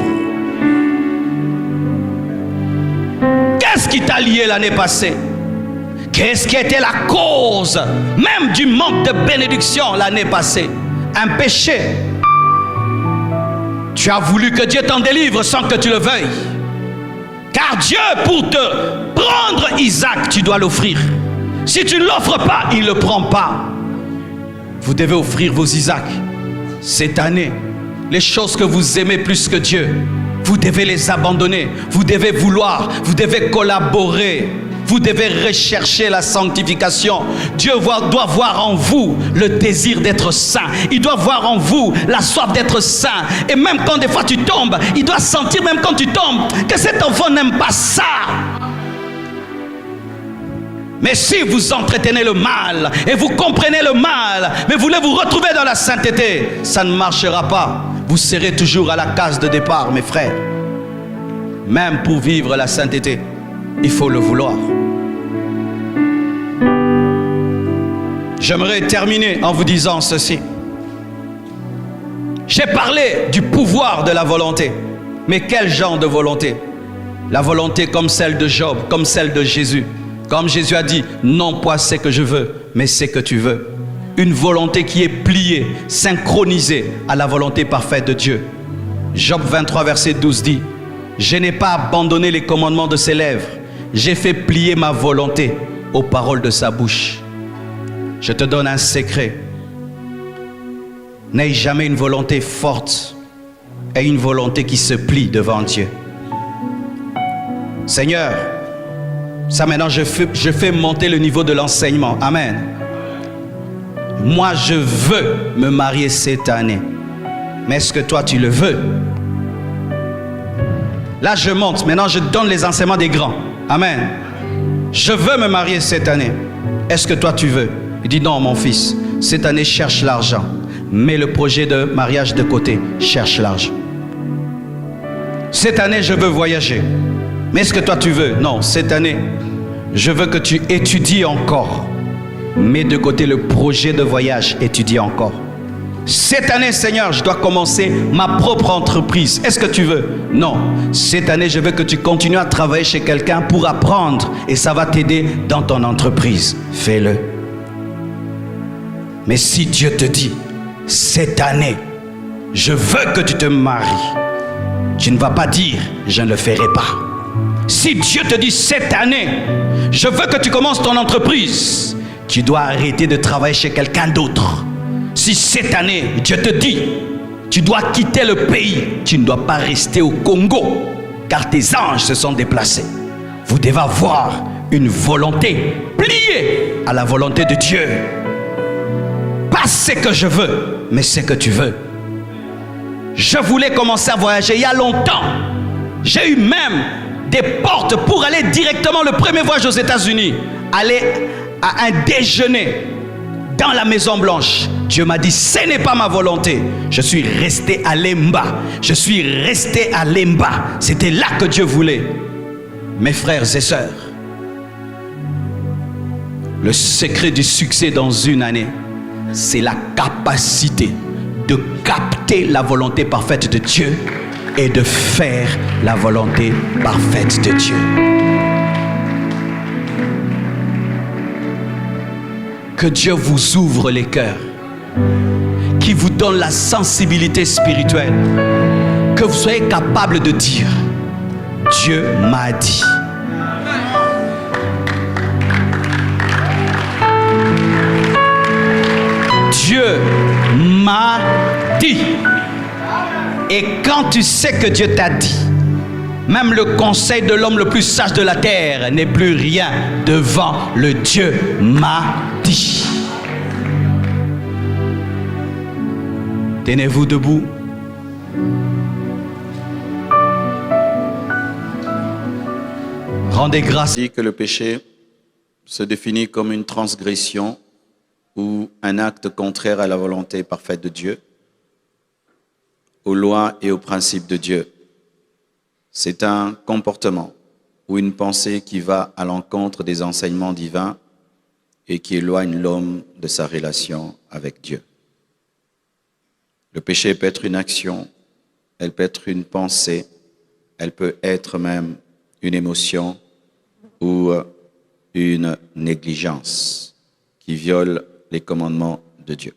[SPEAKER 1] Qu'est-ce qui t'a lié l'année passée? Qu'est-ce qui était la cause même du manque de bénédiction l'année passée? Un péché. Tu as voulu que Dieu t'en délivre sans que tu le veuilles. Car Dieu, pour te prendre Isaac, tu dois l'offrir. Si tu ne l'offres pas, il ne le prend pas. Vous devez offrir vos Isaacs. Cette année, les choses que vous aimez plus que Dieu, vous devez les abandonner. Vous devez vouloir, vous devez collaborer. Vous devez rechercher la sanctification. Dieu doit voir en vous le désir d'être saint. Il doit voir en vous la soif d'être saint. Et même quand des fois tu tombes, il doit sentir même quand tu tombes que cet enfant n'aime pas ça. Mais si vous entretenez le mal et vous comprenez le mal, mais vous voulez vous retrouver dans la sainteté, ça ne marchera pas. Vous serez toujours à la case de départ, mes frères. Même pour vivre la sainteté, il faut le vouloir. J'aimerais terminer en vous disant ceci. J'ai parlé du pouvoir de la volonté. Mais quel genre de volonté? La volonté comme celle de Job, comme celle de Jésus. Comme Jésus a dit, non pas ce que je veux, mais ce que tu veux. Une volonté qui est pliée, synchronisée à la volonté parfaite de Dieu. Job 23, verset 12 dit, je n'ai pas abandonné les commandements de ses lèvres. J'ai fait plier ma volonté aux paroles de sa bouche. Je te donne un secret. N'aie jamais une volonté forte et une volonté qui se plie devant Dieu. Seigneur, ça maintenant je fais monter le niveau de l'enseignement. Amen. Moi je veux me marier cette année. Mais est-ce que toi tu le veux? Là je monte, maintenant je donne les enseignements des grands. Amen. Je veux me marier cette année. Est-ce que toi tu veux? Il dit non mon fils, cette année cherche l'argent. Mets le projet de mariage de côté, cherche l'argent. Cette année je veux voyager. Mais est-ce que toi tu veux? Non, cette année je veux que tu étudies encore. Mets de côté le projet de voyage, étudie encore. Cette année, Seigneur, je dois commencer ma propre entreprise. Est-ce que tu veux? Non. Cette année, je veux que tu continues à travailler chez quelqu'un pour apprendre et ça va t'aider dans ton entreprise. Fais-le. Mais si Dieu te dit, cette année, je veux que tu te maries, tu ne vas pas dire, je ne le ferai pas. Si Dieu te dit, cette année, je veux que tu commences ton entreprise, tu dois arrêter de travailler chez quelqu'un d'autre. Si cette année, Dieu te dit, tu dois quitter le pays, tu ne dois pas rester au Congo, car tes anges se sont déplacés. Vous devez avoir une volonté pliée à la volonté de Dieu. Pas ce que je veux, mais ce que tu veux. Je voulais commencer à voyager il y a longtemps. J'ai eu même des portes pour aller directement, le premier voyage aux États-Unis, aller à un déjeuner dans la Maison Blanche. Dieu m'a dit, ce n'est pas ma volonté. Je suis resté à Lemba. Je suis resté à Lemba. C'était là que Dieu voulait. Mes frères et sœurs, le secret du succès dans une année, c'est la capacité de capter la volonté parfaite de Dieu et de faire la volonté parfaite de Dieu. Que Dieu vous ouvre les cœurs, qu'il vous donne la sensibilité spirituelle, que vous soyez capable de dire, Dieu m'a dit. Dieu m'a dit. Et quand tu sais que Dieu t'a dit, Même le conseil de l'homme le plus sage de la terre n'est plus rien devant le Dieu m'a dit. Tenez-vous debout. Rendez grâce.
[SPEAKER 2] Dit que le péché se définit comme une transgression ou un acte contraire à la volonté parfaite de Dieu, aux lois et aux principes de Dieu. C'est un comportement ou une pensée qui va à l'encontre des enseignements divins et qui éloigne l'homme de sa relation avec Dieu. Le péché peut être une action, elle peut être une pensée, elle peut être même une émotion ou une négligence qui viole les commandements de Dieu.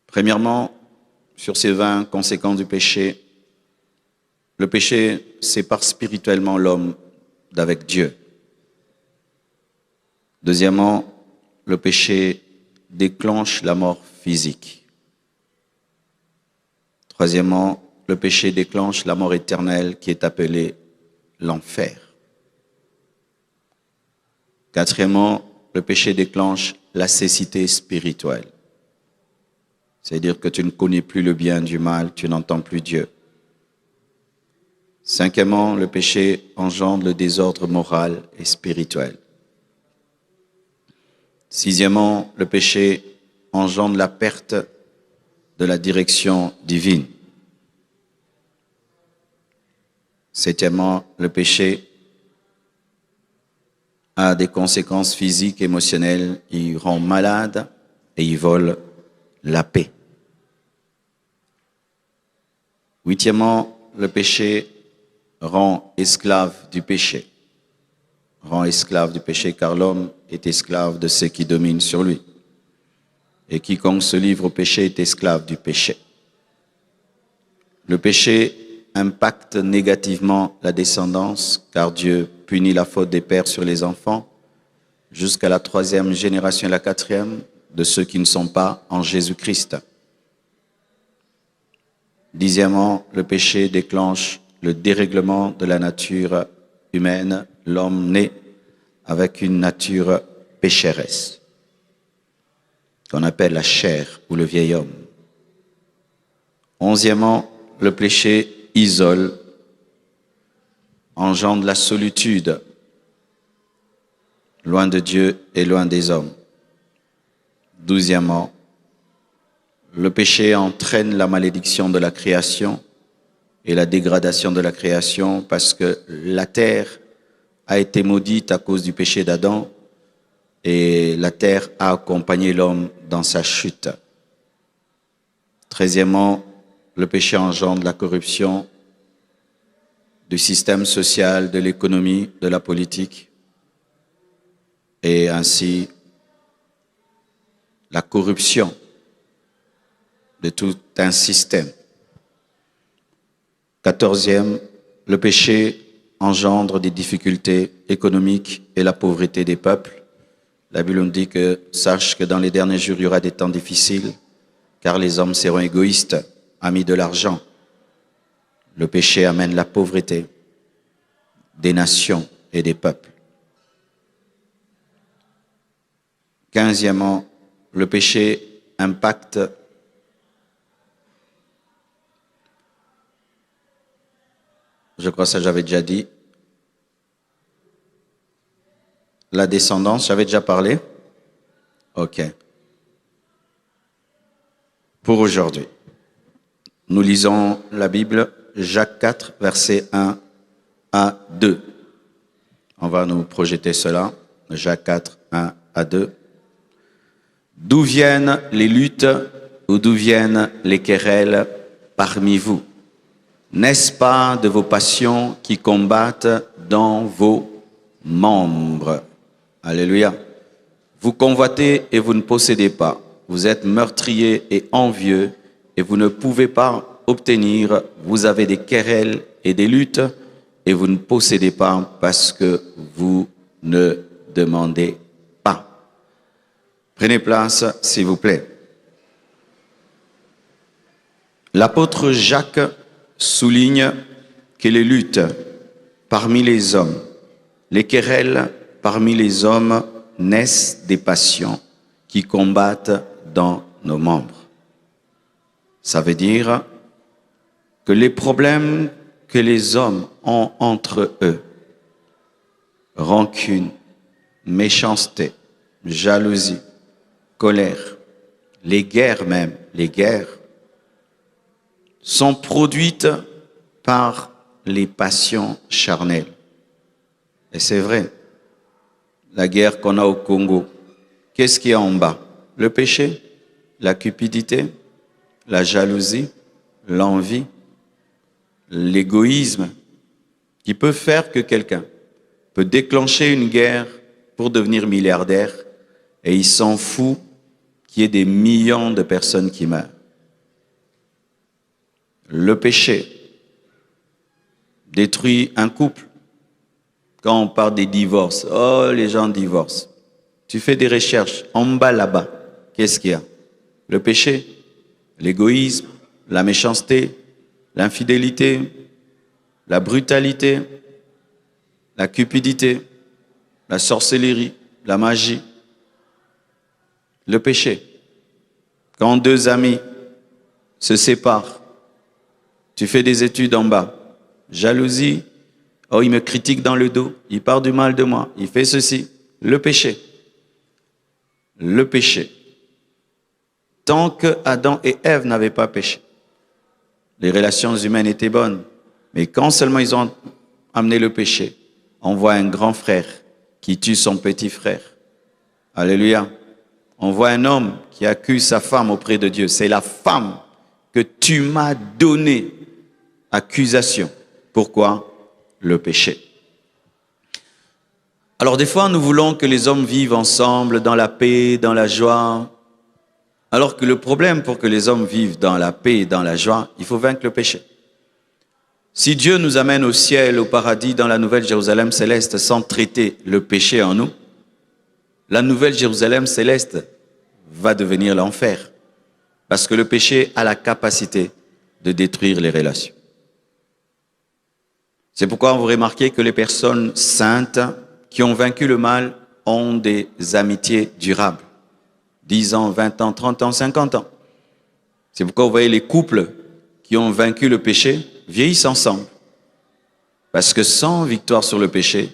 [SPEAKER 2] Premièrement, sur ces 20 conséquences du péché, le péché sépare spirituellement l'homme d'avec Dieu. Deuxièmement, le péché déclenche la mort physique. Troisièmement, le péché déclenche la mort éternelle qui est appelée l'enfer. Quatrièmement, le péché déclenche la cécité spirituelle. C'est-à-dire que tu ne connais plus le bien du mal, tu n'entends plus Dieu. Cinquièmement, le péché engendre le désordre moral et spirituel. Sixièmement, le péché engendre la perte de la direction divine. Septièmement, le péché a des conséquences physiques, émotionnelles. Il rend malade et il vole la paix. Huitièmement, le péché rend esclave du péché. Rend esclave du péché car l'homme est esclave de ce qui domine sur lui. Et quiconque se livre au péché est esclave du péché. Le péché impacte négativement la descendance car Dieu punit la faute des pères sur les enfants jusqu'à la 3e génération et la 4e de ceux qui ne sont pas en Jésus-Christ. Dixièmement, le péché déclenche le dérèglement de la nature humaine, l'homme né avec une nature pécheresse, qu'on appelle la chair ou le vieil homme. Onzièmement, le péché isole, engendre la solitude, loin de Dieu et loin des hommes. Douzièmement, le péché entraîne la malédiction de la création et la dégradation de la création parce que la terre a été maudite à cause du péché d'Adam et la terre a accompagné l'homme dans sa chute. Treizièmement, le péché engendre la corruption du système social, de l'économie, de la politique et ainsi la corruption de tout un système. 14e, le péché engendre des difficultés économiques et la pauvreté des peuples. La Bible nous dit que sache que dans les derniers jours, il y aura des temps difficiles, car les hommes seront égoïstes, amis de l'argent. Le péché amène la pauvreté des nations et des peuples. 15e, le péché impacte je crois que ça j'avais déjà dit. La descendance, j'avais déjà parlé? Ok. Pour aujourd'hui, nous lisons la Bible, Jacques 4, versets 1 à 2. On va nous projeter cela, Jacques 4, 1 à 2. D'où viennent les luttes ou d'où viennent les querelles parmi vous? N'est-ce pas de vos passions qui combattent dans vos membres? Alléluia. Vous convoitez et vous ne possédez pas. Vous êtes meurtriers et envieux et vous ne pouvez pas obtenir. Vous avez des querelles et des luttes et vous ne possédez pas parce que vous ne demandez pas. Prenez place, s'il vous plaît. L'apôtre Jacques souligne que les luttes parmi les hommes, les querelles parmi les hommes naissent des passions qui combattent dans nos membres. Ça veut dire que les problèmes que les hommes ont entre eux, rancune, méchanceté, jalousie, colère, les guerres même, les guerres, sont produites par les passions charnelles. Et c'est vrai, la guerre qu'on a au Congo, qu'est-ce qu'il y a en bas? Le péché, la cupidité, la jalousie, l'envie, l'égoïsme, qui peut faire que quelqu'un peut déclencher une guerre pour devenir milliardaire et il s'en fout qu'il y ait des millions de personnes qui meurent. Le péché détruit un couple. Quand on parle des divorces, oh, les gens divorcent. Tu fais des recherches, en bas là-bas, qu'est-ce qu'il y a? Le péché, l'égoïsme, la méchanceté, l'infidélité, la brutalité, la cupidité, la sorcellerie, la magie, le péché. Quand deux amis se séparent, tu fais des études en bas, jalousie, oh, il me critique dans le dos, il parle du mal de moi, il fait ceci, le péché. Le péché. Tant que Adam et Ève n'avaient pas péché, les relations humaines étaient bonnes. Mais quand seulement ils ont amené le péché, on voit un grand frère qui tue son petit frère. Alléluia. On voit un homme qui accuse sa femme auprès de Dieu. C'est la femme que tu m'as donnée accusation. Pourquoi? Le péché. Alors des fois, nous voulons que les hommes vivent ensemble dans la paix, dans la joie. Alors que le problème pour que les hommes vivent dans la paix et dans la joie, il faut vaincre le péché. Si Dieu nous amène au ciel, au paradis, dans la nouvelle Jérusalem céleste, sans traiter le péché en nous, la nouvelle Jérusalem céleste va devenir l'enfer. Parce que le péché a la capacité de détruire les relations. C'est pourquoi vous remarquez que les personnes saintes qui ont vaincu le mal ont des amitiés durables. 10 ans, 20 ans, 30 ans, 50 ans. C'est pourquoi vous voyez les couples qui ont vaincu le péché vieillissent ensemble. Parce que sans victoire sur le péché,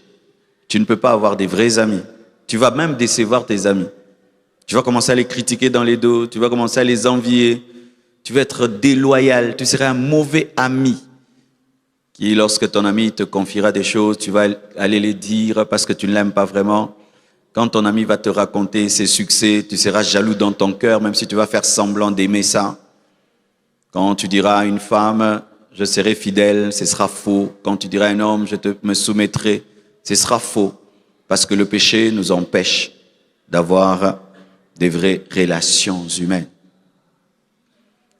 [SPEAKER 2] tu ne peux pas avoir des vrais amis. Tu vas même décevoir tes amis. Tu vas commencer à les critiquer dans les dos, tu vas commencer à les envier, tu vas être déloyal, tu seras un mauvais ami. Qui, lorsque ton ami te confiera des choses, tu vas aller les dire parce que tu ne l'aimes pas vraiment. Quand ton ami va te raconter ses succès, tu seras jaloux dans ton cœur, même si tu vas faire semblant d'aimer ça. Quand tu diras à une femme, je serai fidèle, ce sera faux. Quand tu diras à un homme, me soumettrai, ce sera faux. Parce que le péché nous empêche d'avoir des vraies relations humaines.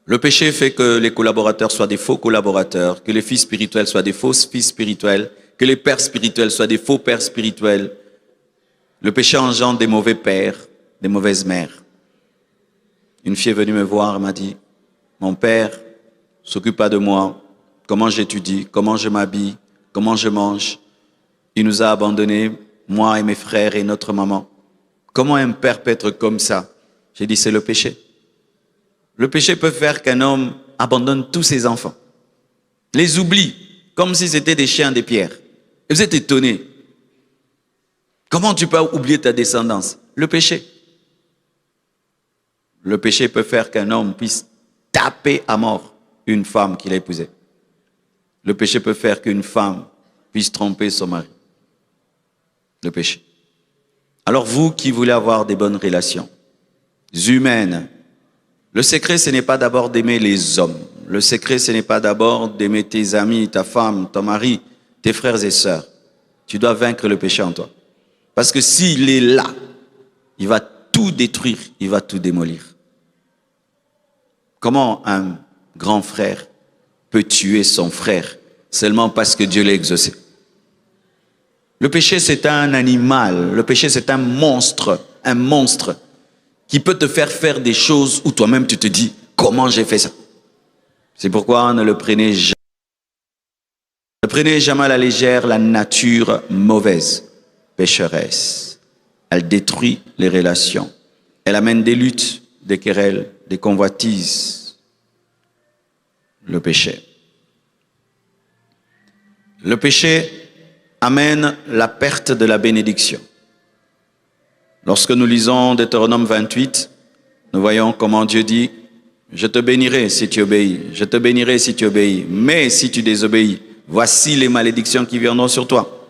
[SPEAKER 2] Le péché fait que les collaborateurs soient des faux collaborateurs, que les fils spirituels soient des faux fils spirituels, que les pères spirituels soient des faux pères spirituels. Le péché engendre des mauvais pères, des mauvaises mères. Une fille est venue me voir et m'a dit, mon père ne s'occupe pas de moi, comment j'étudie, comment je m'habille, comment je mange. Il nous a abandonnés, moi et mes frères et notre maman. Comment un père peut être comme ça? J'ai dit, c'est le péché. Le péché peut faire qu'un homme abandonne tous ses enfants, les oublie, comme si c'était des chiens de pierre. Et vous êtes étonnés. Comment tu peux oublier ta descendance? Le péché. Le péché peut faire qu'un homme puisse taper à mort une femme qu'il a épousée. Le péché peut faire qu'une femme puisse tromper son mari. Le péché. Alors vous qui voulez avoir des bonnes relations humaines, le secret, ce n'est pas d'abord d'aimer les hommes. Le secret, ce n'est pas d'abord d'aimer tes amis, ta femme, ton mari, tes frères et sœurs. Tu dois vaincre le péché en toi. Parce que s'il est là, il va tout détruire, il va tout démolir. Comment un grand frère peut tuer son frère seulement parce que Dieu l'a exaucé? Le péché, c'est un animal. Le péché, c'est un monstre qui peut te faire des choses où toi-même tu te dis, comment j'ai fait ça? C'est pourquoi ne le prenez jamais Ne prenez jamais à la légère la nature mauvaise, pécheresse. Elle détruit les relations. Elle amène des luttes, des querelles, des convoitises. Le péché. Le péché amène la perte de la bénédiction. Lorsque nous lisons Deutéronome 28, nous voyons comment Dieu dit, je te bénirai si tu obéis, je te bénirai si tu obéis, mais si tu désobéis, voici les malédictions qui viendront sur toi.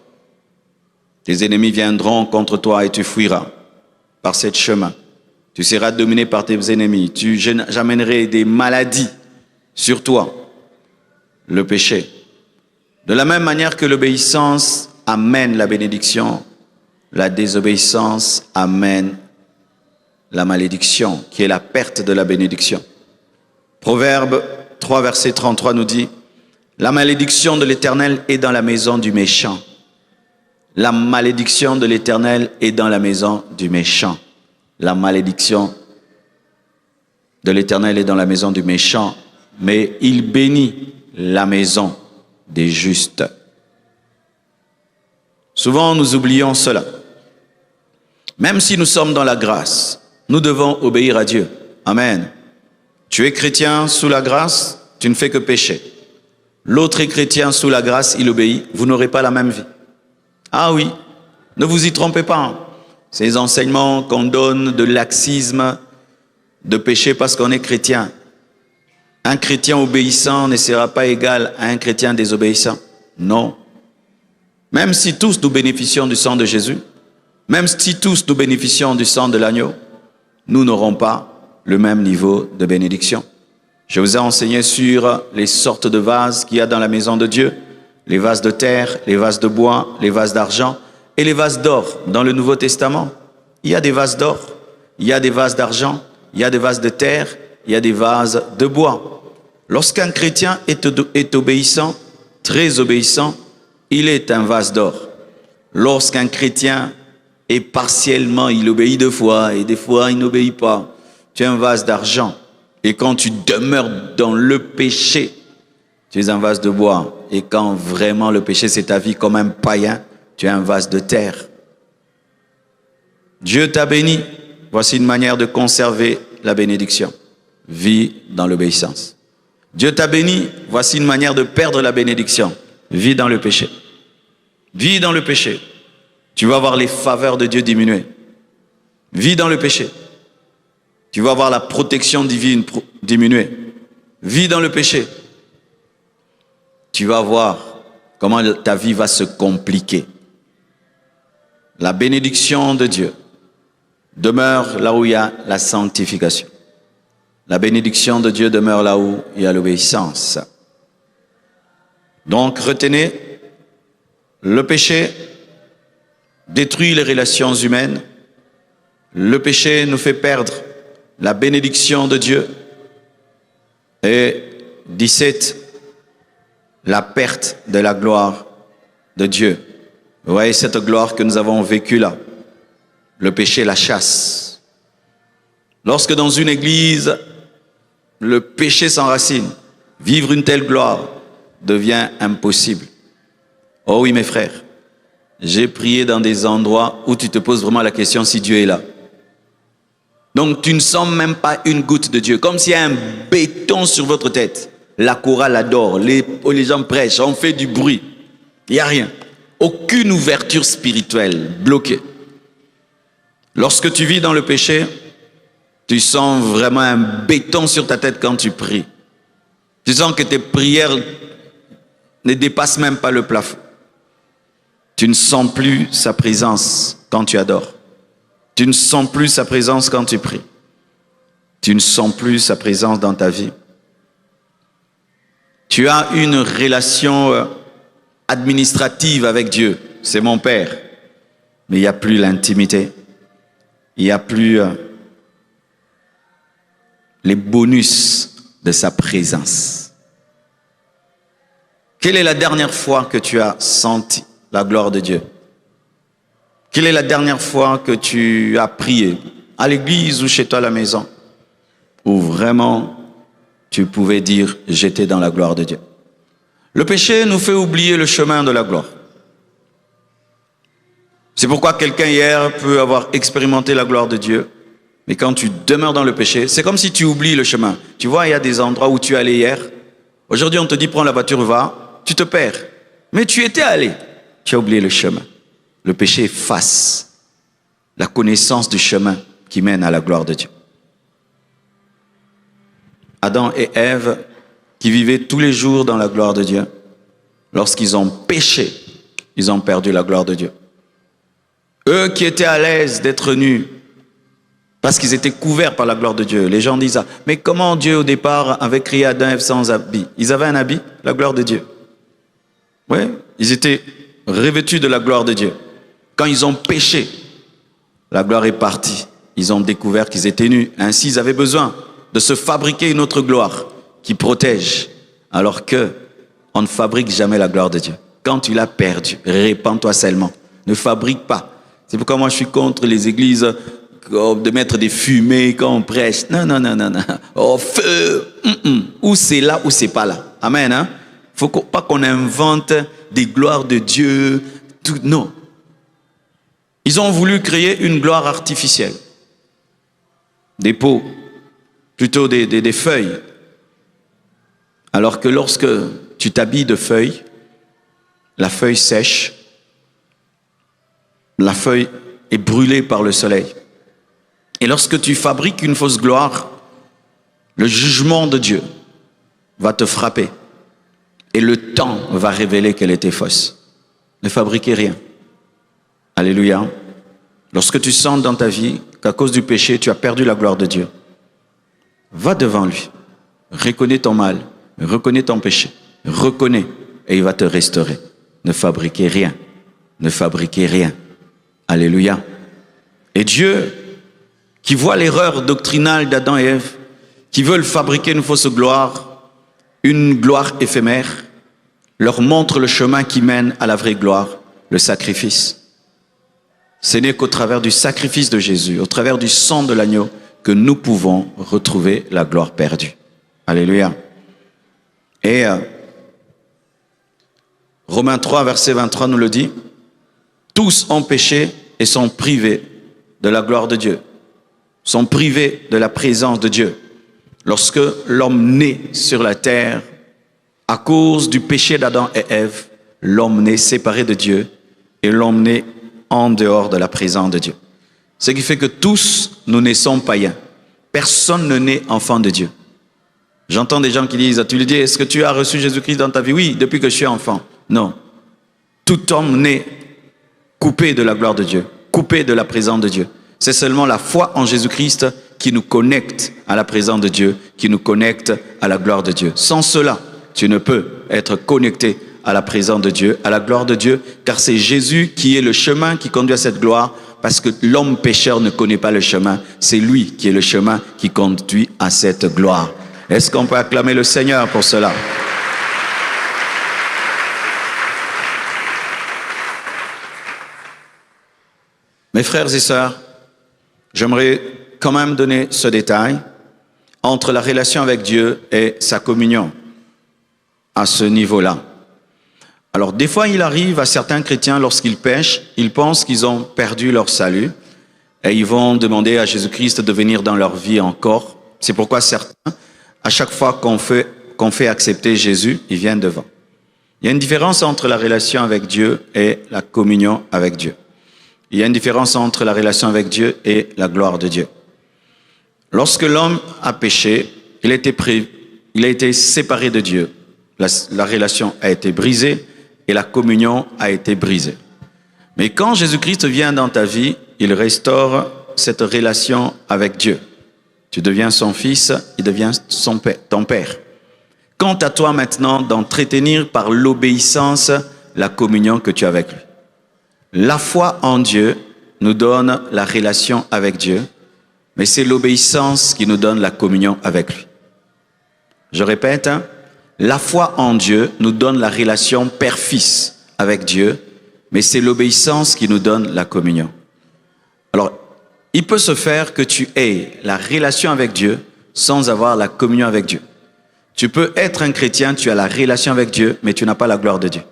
[SPEAKER 2] Tes ennemis viendront contre toi et tu fuiras par ce chemin. Tu seras dominé par tes ennemis, j'amènerai des maladies sur toi, le péché. De la même manière que l'obéissance amène la bénédiction, la désobéissance amène la malédiction, qui est la perte de la bénédiction. Proverbe 3, verset 33 nous dit, « La malédiction de l'Éternel est dans la maison du méchant. » La malédiction de l'Éternel est dans la maison du méchant. La malédiction de l'Éternel est dans la maison du méchant, mais il bénit la maison des justes. Souvent, nous oublions cela. Même si nous sommes dans la grâce, nous devons obéir à Dieu. Amen. Tu es chrétien sous la grâce, tu ne fais que pécher. L'autre est chrétien sous la grâce, il obéit, vous n'aurez pas la même vie. Ah oui, ne vous y trompez pas. Ces enseignements qu'on donne de laxisme, de péché parce qu'on est chrétien. Un chrétien obéissant ne sera pas égal à un chrétien désobéissant. Non. Même si tous nous bénéficions du sang de Jésus, même si tous nous bénéficions du sang de l'agneau, nous n'aurons pas le même niveau de bénédiction. Je vous ai enseigné sur les sortes de vases qu'il y a dans la maison de Dieu, les vases de terre, les vases de bois, les vases d'argent et les vases d'or. Dans le Nouveau Testament, il y a des vases d'or, il y a des vases d'argent, il y a des vases de terre, il y a des vases de bois. Lorsqu'un chrétien est obéissant, très obéissant, il est un vase d'or. Lorsqu'un chrétien est partiellement, il obéit deux fois et des fois il n'obéit pas, tu es un vase d'argent. Et quand tu demeures dans le péché, tu es un vase de bois. Et quand vraiment le péché c'est ta vie comme un païen, tu es un vase de terre. Dieu t'a béni. Voici une manière de conserver la bénédiction. Vis dans l'obéissance. Dieu t'a béni. Voici une manière de perdre la bénédiction. Vis dans le péché. Vis dans le péché. Tu vas voir les faveurs de Dieu diminuer. Vis dans le péché. Tu vas voir la protection divine diminuer. Vis dans le péché. Tu vas voir comment ta vie va se compliquer. La bénédiction de Dieu demeure là où il y a la sanctification. La bénédiction de Dieu demeure là où il y a l'obéissance. Donc retenez, le péché détruit les relations humaines. Le péché nous fait perdre la bénédiction de Dieu. Et 17, la perte de la gloire de Dieu. Vous voyez cette gloire que nous avons vécue là. Le péché la chasse. Lorsque dans une église, le péché s'enracine, vivre une telle gloire devient impossible. Oh oui mes frères, j'ai prié dans des endroits où tu te poses vraiment la question si Dieu est là. Donc tu ne sens même pas une goutte de Dieu, comme s'il y a un béton sur votre tête. La chorale adore, les gens prêchent, on fait du bruit. Il n'y a rien. Aucune ouverture spirituelle, bloquée. Lorsque tu vis dans le péché, tu sens vraiment un béton sur ta tête quand tu pries. Tu sens que tes prières ne dépassent même pas le plafond. Tu ne sens plus sa présence quand tu adores. Tu ne sens plus sa présence quand tu pries. Tu ne sens plus sa présence dans ta vie. Tu as une relation administrative avec Dieu. C'est mon Père. Mais il n'y a plus l'intimité. Il n'y a plus les bonus de sa présence. Quelle est la dernière fois que tu as senti la gloire de Dieu? Quelle est la dernière fois que tu as prié, à l'église ou chez toi à la maison, où vraiment tu pouvais dire « j'étais dans la gloire de Dieu ». Le péché nous fait oublier le chemin de la gloire. C'est pourquoi quelqu'un hier peut avoir expérimenté la gloire de Dieu, mais quand tu demeures dans le péché, c'est comme si tu oublies le chemin. Tu vois, il y a des endroits où tu es allé hier. Aujourd'hui, on te dit, prends la voiture, va. Tu te perds. Mais tu étais allé. Tu as oublié le chemin. Le péché efface la connaissance du chemin qui mène à la gloire de Dieu. Adam et Ève, qui vivaient tous les jours dans la gloire de Dieu, lorsqu'ils ont péché, ils ont perdu la gloire de Dieu. Eux qui étaient à l'aise d'être nus, parce qu'ils étaient couverts par la gloire de Dieu. Les gens disent ça. Mais comment Dieu au départ avait créé Adam et Ève sans habit? Ils avaient un habit, la gloire de Dieu. Oui, ils étaient revêtus de la gloire de Dieu. Quand ils ont péché, la gloire est partie. Ils ont découvert qu'ils étaient nus. Ainsi, ils avaient besoin de se fabriquer une autre gloire qui protège, alors que on ne fabrique jamais la gloire de Dieu. Quand tu l'as perdue, répands-toi seulement. Ne fabrique pas. C'est pourquoi moi je suis contre les églises de mettre des fumées quand on prêche. Non. Oh, feu. Ou c'est là ou c'est pas là. Amen. Hein? Faut pas qu'on invente des gloires de Dieu. Tout, non. Ils ont voulu créer une gloire artificielle. Des pots, plutôt des feuilles. Alors que lorsque tu t'habilles de feuilles, la feuille sèche, la feuille est brûlée par le soleil. Et lorsque tu fabriques une fausse gloire, le jugement de Dieu va te frapper. Et le temps va révéler qu'elle était fausse. Ne fabriquez rien. Alléluia. Lorsque tu sens dans ta vie qu'à cause du péché, tu as perdu la gloire de Dieu, va devant lui. Reconnais ton mal. Reconnais ton péché. Reconnais. Et il va te restaurer. Ne fabriquez rien. Ne fabriquez rien. Alléluia. Et Dieu, qui voit l'erreur doctrinale d'Adam et Ève, qui veulent fabriquer une fausse gloire, une gloire éphémère, leur montre le chemin qui mène à la vraie gloire, le sacrifice. Ce n'est qu'au travers du sacrifice de Jésus, au travers du sang de l'agneau, que nous pouvons retrouver la gloire perdue. Alléluia. Et Romains 3, verset 23 nous le dit, tous ont péché et sont privés de la gloire de Dieu, sont privés de la présence de Dieu. Lorsque l'homme naît sur la terre, à cause du péché d'Adam et Ève, l'homme naît séparé de Dieu et l'homme naît en dehors de la présence de Dieu. Ce qui fait que tous, nous naissons païens. Personne ne naît enfant de Dieu. J'entends des gens qui disent, tu lui dis, est-ce que tu as reçu Jésus-Christ dans ta vie? Oui, depuis que je suis enfant. Non. Tout homme naît coupé de la gloire de Dieu, coupé de la présence de Dieu. C'est seulement la foi en Jésus-Christ qui nous connecte à la présence de Dieu, qui nous connecte à la gloire de Dieu. Sans cela, tu ne peux être connecté à la présence de Dieu, à la gloire de Dieu, car c'est Jésus qui est le chemin qui conduit à cette gloire, parce que l'homme pécheur ne connaît pas le chemin. C'est lui qui est le chemin qui conduit à cette gloire. Est-ce qu'on peut acclamer le Seigneur pour cela? Mes frères et sœurs, j'aimerais quand même donner ce détail entre la relation avec Dieu et sa communion à ce niveau-là. Alors, des fois, il arrive à certains chrétiens, lorsqu'ils pêchent, ils pensent qu'ils ont perdu leur salut et ils vont demander à Jésus-Christ de venir dans leur vie encore. C'est pourquoi certains, à chaque fois qu'on fait accepter Jésus, ils viennent devant. Il y a une différence entre la relation avec Dieu et la communion avec Dieu. Il y a une différence entre la relation avec Dieu et la gloire de Dieu. Lorsque l'homme a péché, il a été séparé de Dieu. La relation a été brisée et la communion a été brisée. Mais quand Jésus-Christ vient dans ta vie, il restaure cette relation avec Dieu. Tu deviens son fils, il devient ton père. Quant à toi maintenant d'entretenir par l'obéissance la communion que tu as avec lui. La foi en Dieu nous donne la relation avec Dieu, mais c'est l'obéissance qui nous donne la communion avec lui. Je répète, la foi en Dieu nous donne la relation père-fils avec Dieu, mais c'est l'obéissance qui nous donne la communion. Alors, il peut se faire que tu aies la relation avec Dieu sans avoir la communion avec Dieu. Tu peux être un chrétien, tu as la relation avec Dieu, mais tu n'as pas la gloire de Dieu.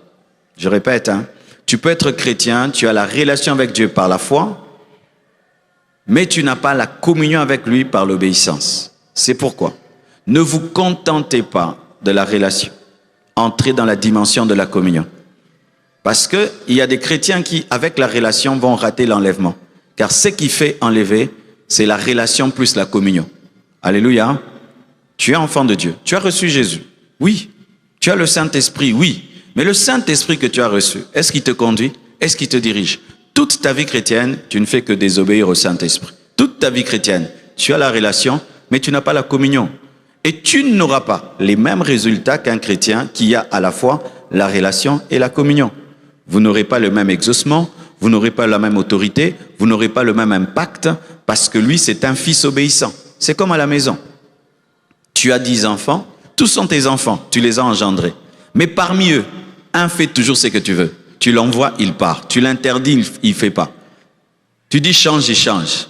[SPEAKER 2] Je répète, tu peux être chrétien, tu as la relation avec Dieu par la foi, mais tu n'as pas la communion avec lui par l'obéissance. C'est pourquoi ne vous contentez pas de la relation. Entrez dans la dimension de la communion. Parce qu'il y a des chrétiens qui, avec la relation, vont rater l'enlèvement. Car ce qui fait enlever, c'est la relation plus la communion. Alléluia. Tu es enfant de Dieu. Tu as reçu Jésus. Oui. Tu as le Saint-Esprit. Oui. Mais le Saint-Esprit que tu as reçu, est-ce qu'il te conduit? Est-ce qu'il te dirige? Toute ta vie chrétienne, tu ne fais que désobéir au Saint-Esprit. Toute ta vie chrétienne, tu as la relation, mais tu n'as pas la communion. Et tu n'auras pas les mêmes résultats qu'un chrétien qui a à la fois la relation et la communion. Vous n'aurez pas le même exaucement, vous n'aurez pas la même autorité, vous n'aurez pas le même impact, parce que lui, c'est un fils obéissant. C'est comme à la maison. Tu as 10 enfants, tous sont tes enfants, tu les as engendrés. Mais parmi eux, un fait toujours ce que tu veux. Tu l'envoies, il part. Tu l'interdis, il ne fait pas. Tu dis change, il change.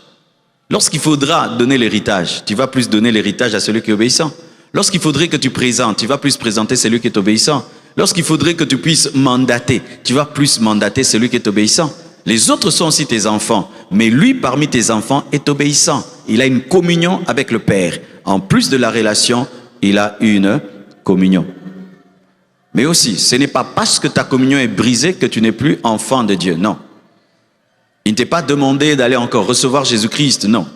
[SPEAKER 2] Lorsqu'il faudra donner l'héritage, tu vas plus donner l'héritage à celui qui est obéissant. Lorsqu'il faudrait que tu présentes, tu vas plus présenter celui qui est obéissant. Lorsqu'il faudrait que tu puisses mandater, tu vas plus mandater celui qui est obéissant. Les autres sont aussi tes enfants, mais lui, parmi tes enfants, est obéissant. Il a une communion avec le Père. En plus de la relation, il a une communion. Mais aussi, ce n'est pas parce que ta communion est brisée que tu n'es plus enfant de Dieu, non. Il ne t'est pas demandé d'aller encore recevoir Jésus-Christ, non.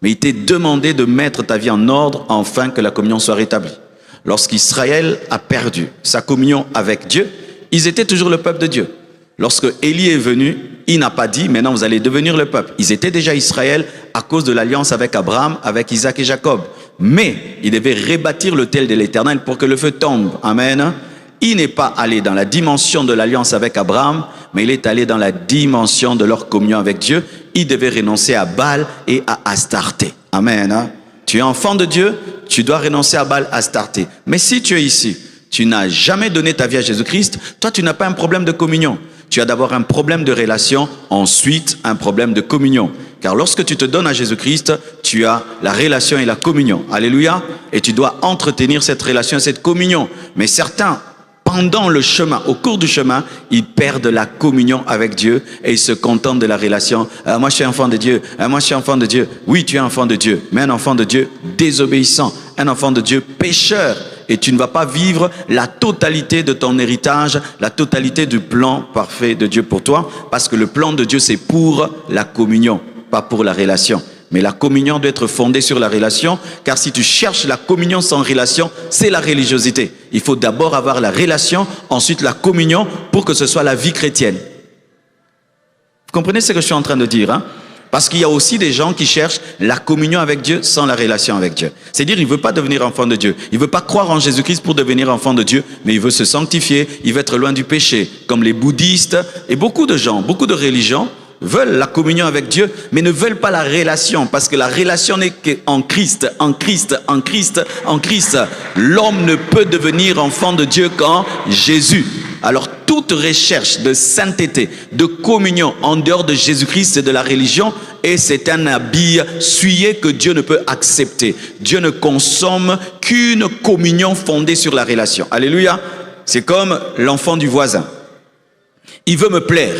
[SPEAKER 2] Mais il t'est demandé de mettre ta vie en ordre afin que la communion soit rétablie. Lorsqu'Israël a perdu sa communion avec Dieu, ils étaient toujours le peuple de Dieu. Lorsque Élie est venu, il n'a pas dit, maintenant vous allez devenir le peuple. Ils étaient déjà Israël à cause de l'alliance avec Abraham, avec Isaac et Jacob. Mais il devait rebâtir l'autel de l'Éternel pour que le feu tombe. Amen. Il n'est pas allé dans la dimension de l'alliance avec Abraham, mais il est allé dans la dimension de leur communion avec Dieu. Il devait renoncer à Baal et à Astarté. Amen. Tu es enfant de Dieu, tu dois renoncer à Baal, Astarté. Mais si tu es ici, tu n'as jamais donné ta vie à Jésus-Christ, toi tu n'as pas un problème de communion. Tu as d'abord un problème de relation, ensuite un problème de communion. Car lorsque tu te donnes à Jésus-Christ, tu as la relation et la communion. Alléluia. Et tu dois entretenir cette relation et cette communion. Mais certains, pendant le chemin, au cours du chemin, ils perdent la communion avec Dieu et ils se contentent de la relation. Moi, je suis enfant de Dieu. Moi, je suis enfant de Dieu. Oui, tu es enfant de Dieu, mais un enfant de Dieu désobéissant, un enfant de Dieu pécheur. Et tu ne vas pas vivre la totalité de ton héritage, la totalité du plan parfait de Dieu pour toi, parce que le plan de Dieu, c'est pour la communion, pas pour la relation. Mais la communion doit être fondée sur la relation, car si tu cherches la communion sans relation, c'est la religiosité. Il faut d'abord avoir la relation, ensuite la communion, pour que ce soit la vie chrétienne. Vous comprenez ce que je suis en train de dire, Parce qu'il y a aussi des gens qui cherchent la communion avec Dieu sans la relation avec Dieu. C'est-à-dire, il ne veut pas devenir enfant de Dieu. Il ne veut pas croire en Jésus-Christ pour devenir enfant de Dieu, mais il veut se sanctifier, il veut être loin du péché, comme les bouddhistes et beaucoup de gens, beaucoup de religions veulent la communion avec Dieu, mais ne veulent pas la relation, parce que la relation n'est qu'en Christ, en Christ, en Christ, en Christ. L'homme ne peut devenir enfant de Dieu qu'en Jésus. Alors, toute recherche de sainteté, de communion en dehors de Jésus-Christ, c'est de la religion et c'est un habit souillé que Dieu ne peut accepter. Dieu ne consomme qu'une communion fondée sur la relation. Alléluia. C'est comme l'enfant du voisin. Il veut me plaire.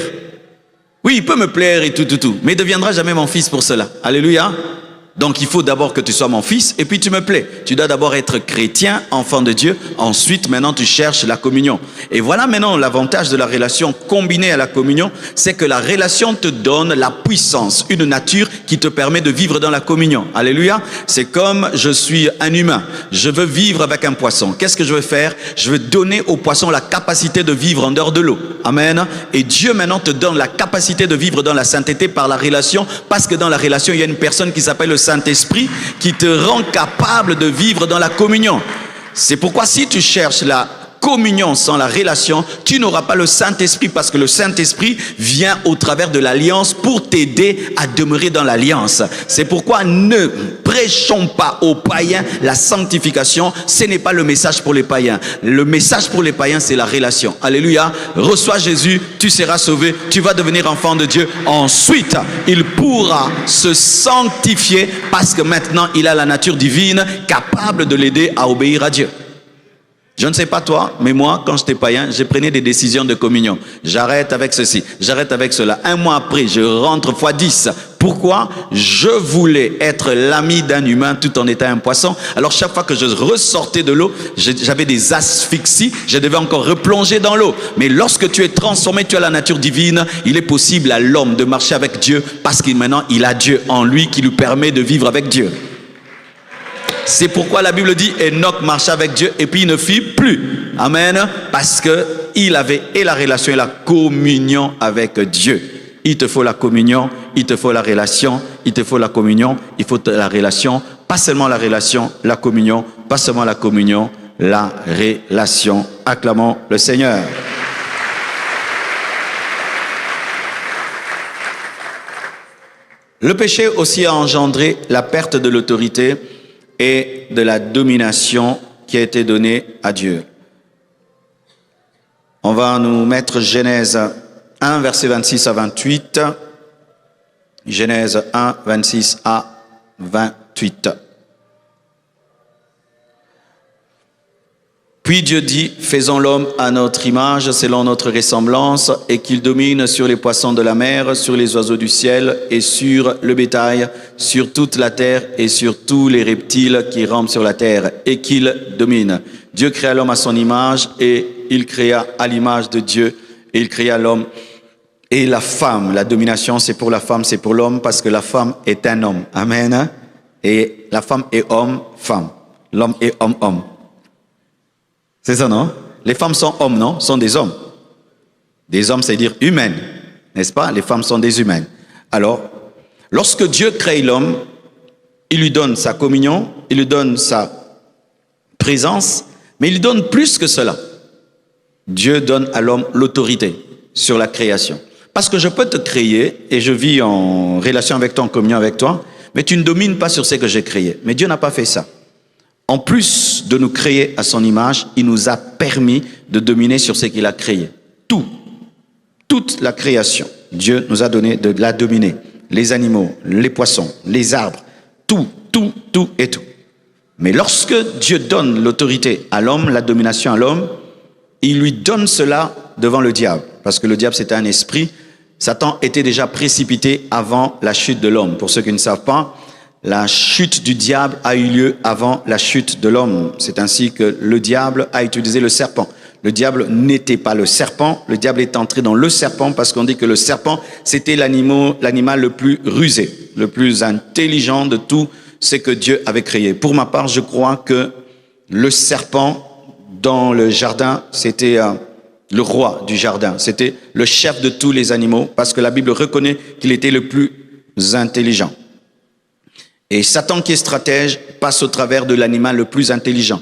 [SPEAKER 2] Oui, il peut me plaire et tout, mais il ne deviendra jamais mon fils pour cela. Alléluia. Donc il faut d'abord que tu sois mon fils et puis tu me plais. Tu dois d'abord être chrétien, enfant de Dieu. Ensuite, maintenant, tu cherches la communion. Et voilà maintenant l'avantage de la relation combinée à la communion, c'est que la relation te donne la puissance, une nature qui te permet de vivre dans la communion. Alléluia. C'est comme je suis un humain. Je veux vivre avec un poisson. Qu'est-ce que je veux faire? Je veux donner au poisson la capacité de vivre en dehors de l'eau. Amen. Et Dieu maintenant te donne la capacité de vivre dans la sainteté par la relation, parce que dans la relation, il y a une personne qui s'appelle le Saint-Esprit qui te rend capable de vivre dans la communion. C'est pourquoi si tu cherches la communion sans la relation, tu n'auras pas le Saint-Esprit, parce que le Saint-Esprit vient au travers de l'alliance pour t'aider à demeurer dans l'alliance. C'est pourquoi ne prêchons pas aux païens la sanctification. Ce n'est pas le message pour les païens. Le message pour les païens, c'est la relation. Alléluia. Reçois Jésus, tu seras sauvé, tu vas devenir enfant de Dieu. Ensuite, il pourra se sanctifier parce que maintenant, il a la nature divine capable de l'aider à obéir à Dieu. Je ne sais pas toi, mais moi, quand j'étais païen, je prenais des décisions de communion. J'arrête avec ceci, j'arrête avec cela. Un mois après, je rentre fois 10. Pourquoi? Je voulais être l'ami d'un humain tout en étant un poisson. Alors chaque fois que je ressortais de l'eau, j'avais des asphyxies, je devais encore replonger dans l'eau. Mais lorsque tu es transformé, tu as la nature divine, il est possible à l'homme de marcher avec Dieu parce qu'il maintenant il a Dieu en lui qui lui permet de vivre avec Dieu. C'est pourquoi la Bible dit Enoch marcha avec Dieu et puis il ne fit plus. Amen. Parce qu'il avait et la relation et la communion avec Dieu. Il te faut la communion, il te faut la relation, il te faut la communion, il faut la relation. Pas seulement la relation, la communion. Pas seulement la communion, la relation. Acclamons le Seigneur. Le péché aussi a engendré la perte de l'autorité et de la domination qui a été donnée à Dieu. On va nous mettre Genèse 1, versets 26 à 28. Genèse 1, 26 à 28. Puis Dieu dit, faisons l'homme à notre image, selon notre ressemblance, et qu'il domine sur les poissons de la mer, sur les oiseaux du ciel, et sur le bétail, sur toute la terre, et sur tous les reptiles qui rampent sur la terre, et qu'il domine. Dieu créa l'homme à son image, et il créa à l'image de Dieu, et il créa l'homme et la femme. La domination, c'est pour la femme, c'est pour l'homme, parce que la femme est un homme. Amen. Et la femme est homme, femme. L'homme est homme, homme. C'est ça, non? Les femmes sont hommes, non? Sont des hommes. Des hommes, c'est-à-dire humaines, n'est-ce pas? Les femmes sont des humaines. Alors, lorsque Dieu crée l'homme, il lui donne sa communion, il lui donne sa présence, mais il lui donne plus que cela. Dieu donne à l'homme l'autorité sur la création. Parce que je peux te créer, et je vis en relation avec toi, en communion avec toi, mais tu ne domines pas sur ce que j'ai créé. Mais Dieu n'a pas fait ça. En plus de nous créer à son image, il nous a permis de dominer sur ce qu'il a créé. Tout, toute la création, Dieu nous a donné de la dominer. Les animaux, les poissons, les arbres, tout et tout. Mais lorsque Dieu donne l'autorité à l'homme, la domination à l'homme, il lui donne cela devant le diable. Parce que le diable, c'était un esprit. Satan était déjà précipité avant la chute de l'homme. Pour ceux qui ne savent pas, la chute du diable a eu lieu avant la chute de l'homme. C'est ainsi que le diable a utilisé le serpent. Le diable n'était pas le serpent. Le diable est entré dans le serpent parce qu'on dit que le serpent, c'était l'animal le plus rusé, le plus intelligent de tout ce que Dieu avait créé. Pour ma part, je crois que le serpent dans le jardin, c'était le roi du jardin. C'était le chef de tous les animaux parce que la Bible reconnaît qu'il était le plus intelligent. Et Satan, qui est stratège, passe au travers de l'animal le plus intelligent.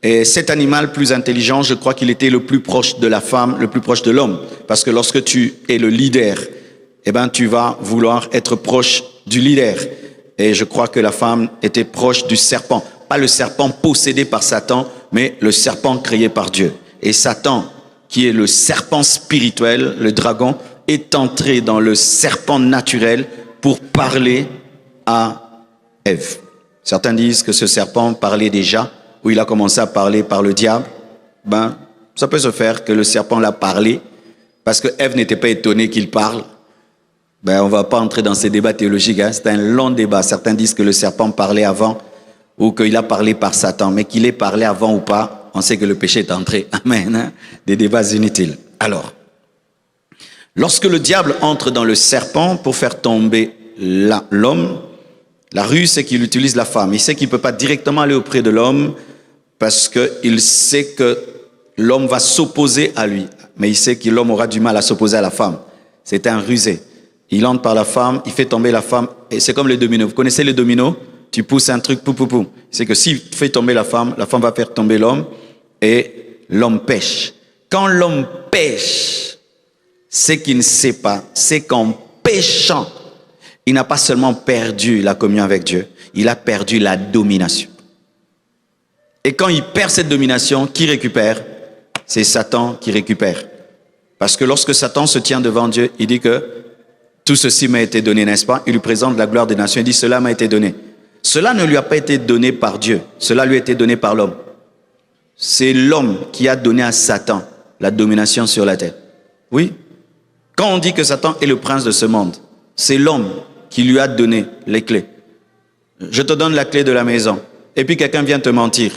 [SPEAKER 2] Et cet animal plus intelligent, je crois qu'il était le plus proche de la femme, le plus proche de l'homme. Parce que lorsque tu es le leader, eh ben, tu vas vouloir être proche du leader. Et je crois que la femme était proche du serpent. Pas le serpent possédé par Satan, mais le serpent créé par Dieu. Et Satan, qui est le serpent spirituel, le dragon, est entré dans le serpent naturel pour parler à Ève. Certains disent que ce serpent parlait déjà, ou il a commencé à parler par le diable. Ben, ça peut se faire que le serpent l'a parlé, parce que Ève n'était pas étonnée qu'il parle. Ben, on ne va pas entrer dans ces débats théologiques, hein. C'est un long débat. Certains disent que le serpent parlait avant, ou qu'il a parlé par Satan, mais qu'il ait parlé avant ou pas, on sait que le péché est entré. Amen. Hein? Des débats inutiles. Alors, lorsque le diable entre dans le serpent pour faire tomber l'homme, la ruse, c'est qu'il utilise la femme. Il sait qu'il ne peut pas directement aller auprès de l'homme parce qu'il sait que l'homme va s'opposer à lui. Mais il sait que l'homme aura du mal à s'opposer à la femme. C'est un rusé. Il entre par la femme, il fait tomber la femme. Et c'est comme les dominos. Vous connaissez les dominos? Tu pousses un truc, pou. C'est que s'il fait tomber la femme va faire tomber l'homme et l'homme pêche. Quand l'homme pêche, c'est qu'il ne sait pas, c'est qu'en péchant, il n'a pas seulement perdu la communion avec Dieu, il a perdu la domination. Et quand il perd cette domination, qui récupère? C'est Satan qui récupère. Parce que lorsque Satan se tient devant Dieu, il dit que tout ceci m'a été donné, n'est-ce pas? Il lui présente la gloire des nations, il dit cela m'a été donné. Cela ne lui a pas été donné par Dieu, cela lui a été donné par l'homme. c'est l'homme qui a donné à Satan la domination sur la terre. Oui. Quand on dit que Satan est le prince de ce monde, c'est l'homme qui lui a donné les clés. Je te donne la clé de la maison. Et puis quelqu'un vient te mentir.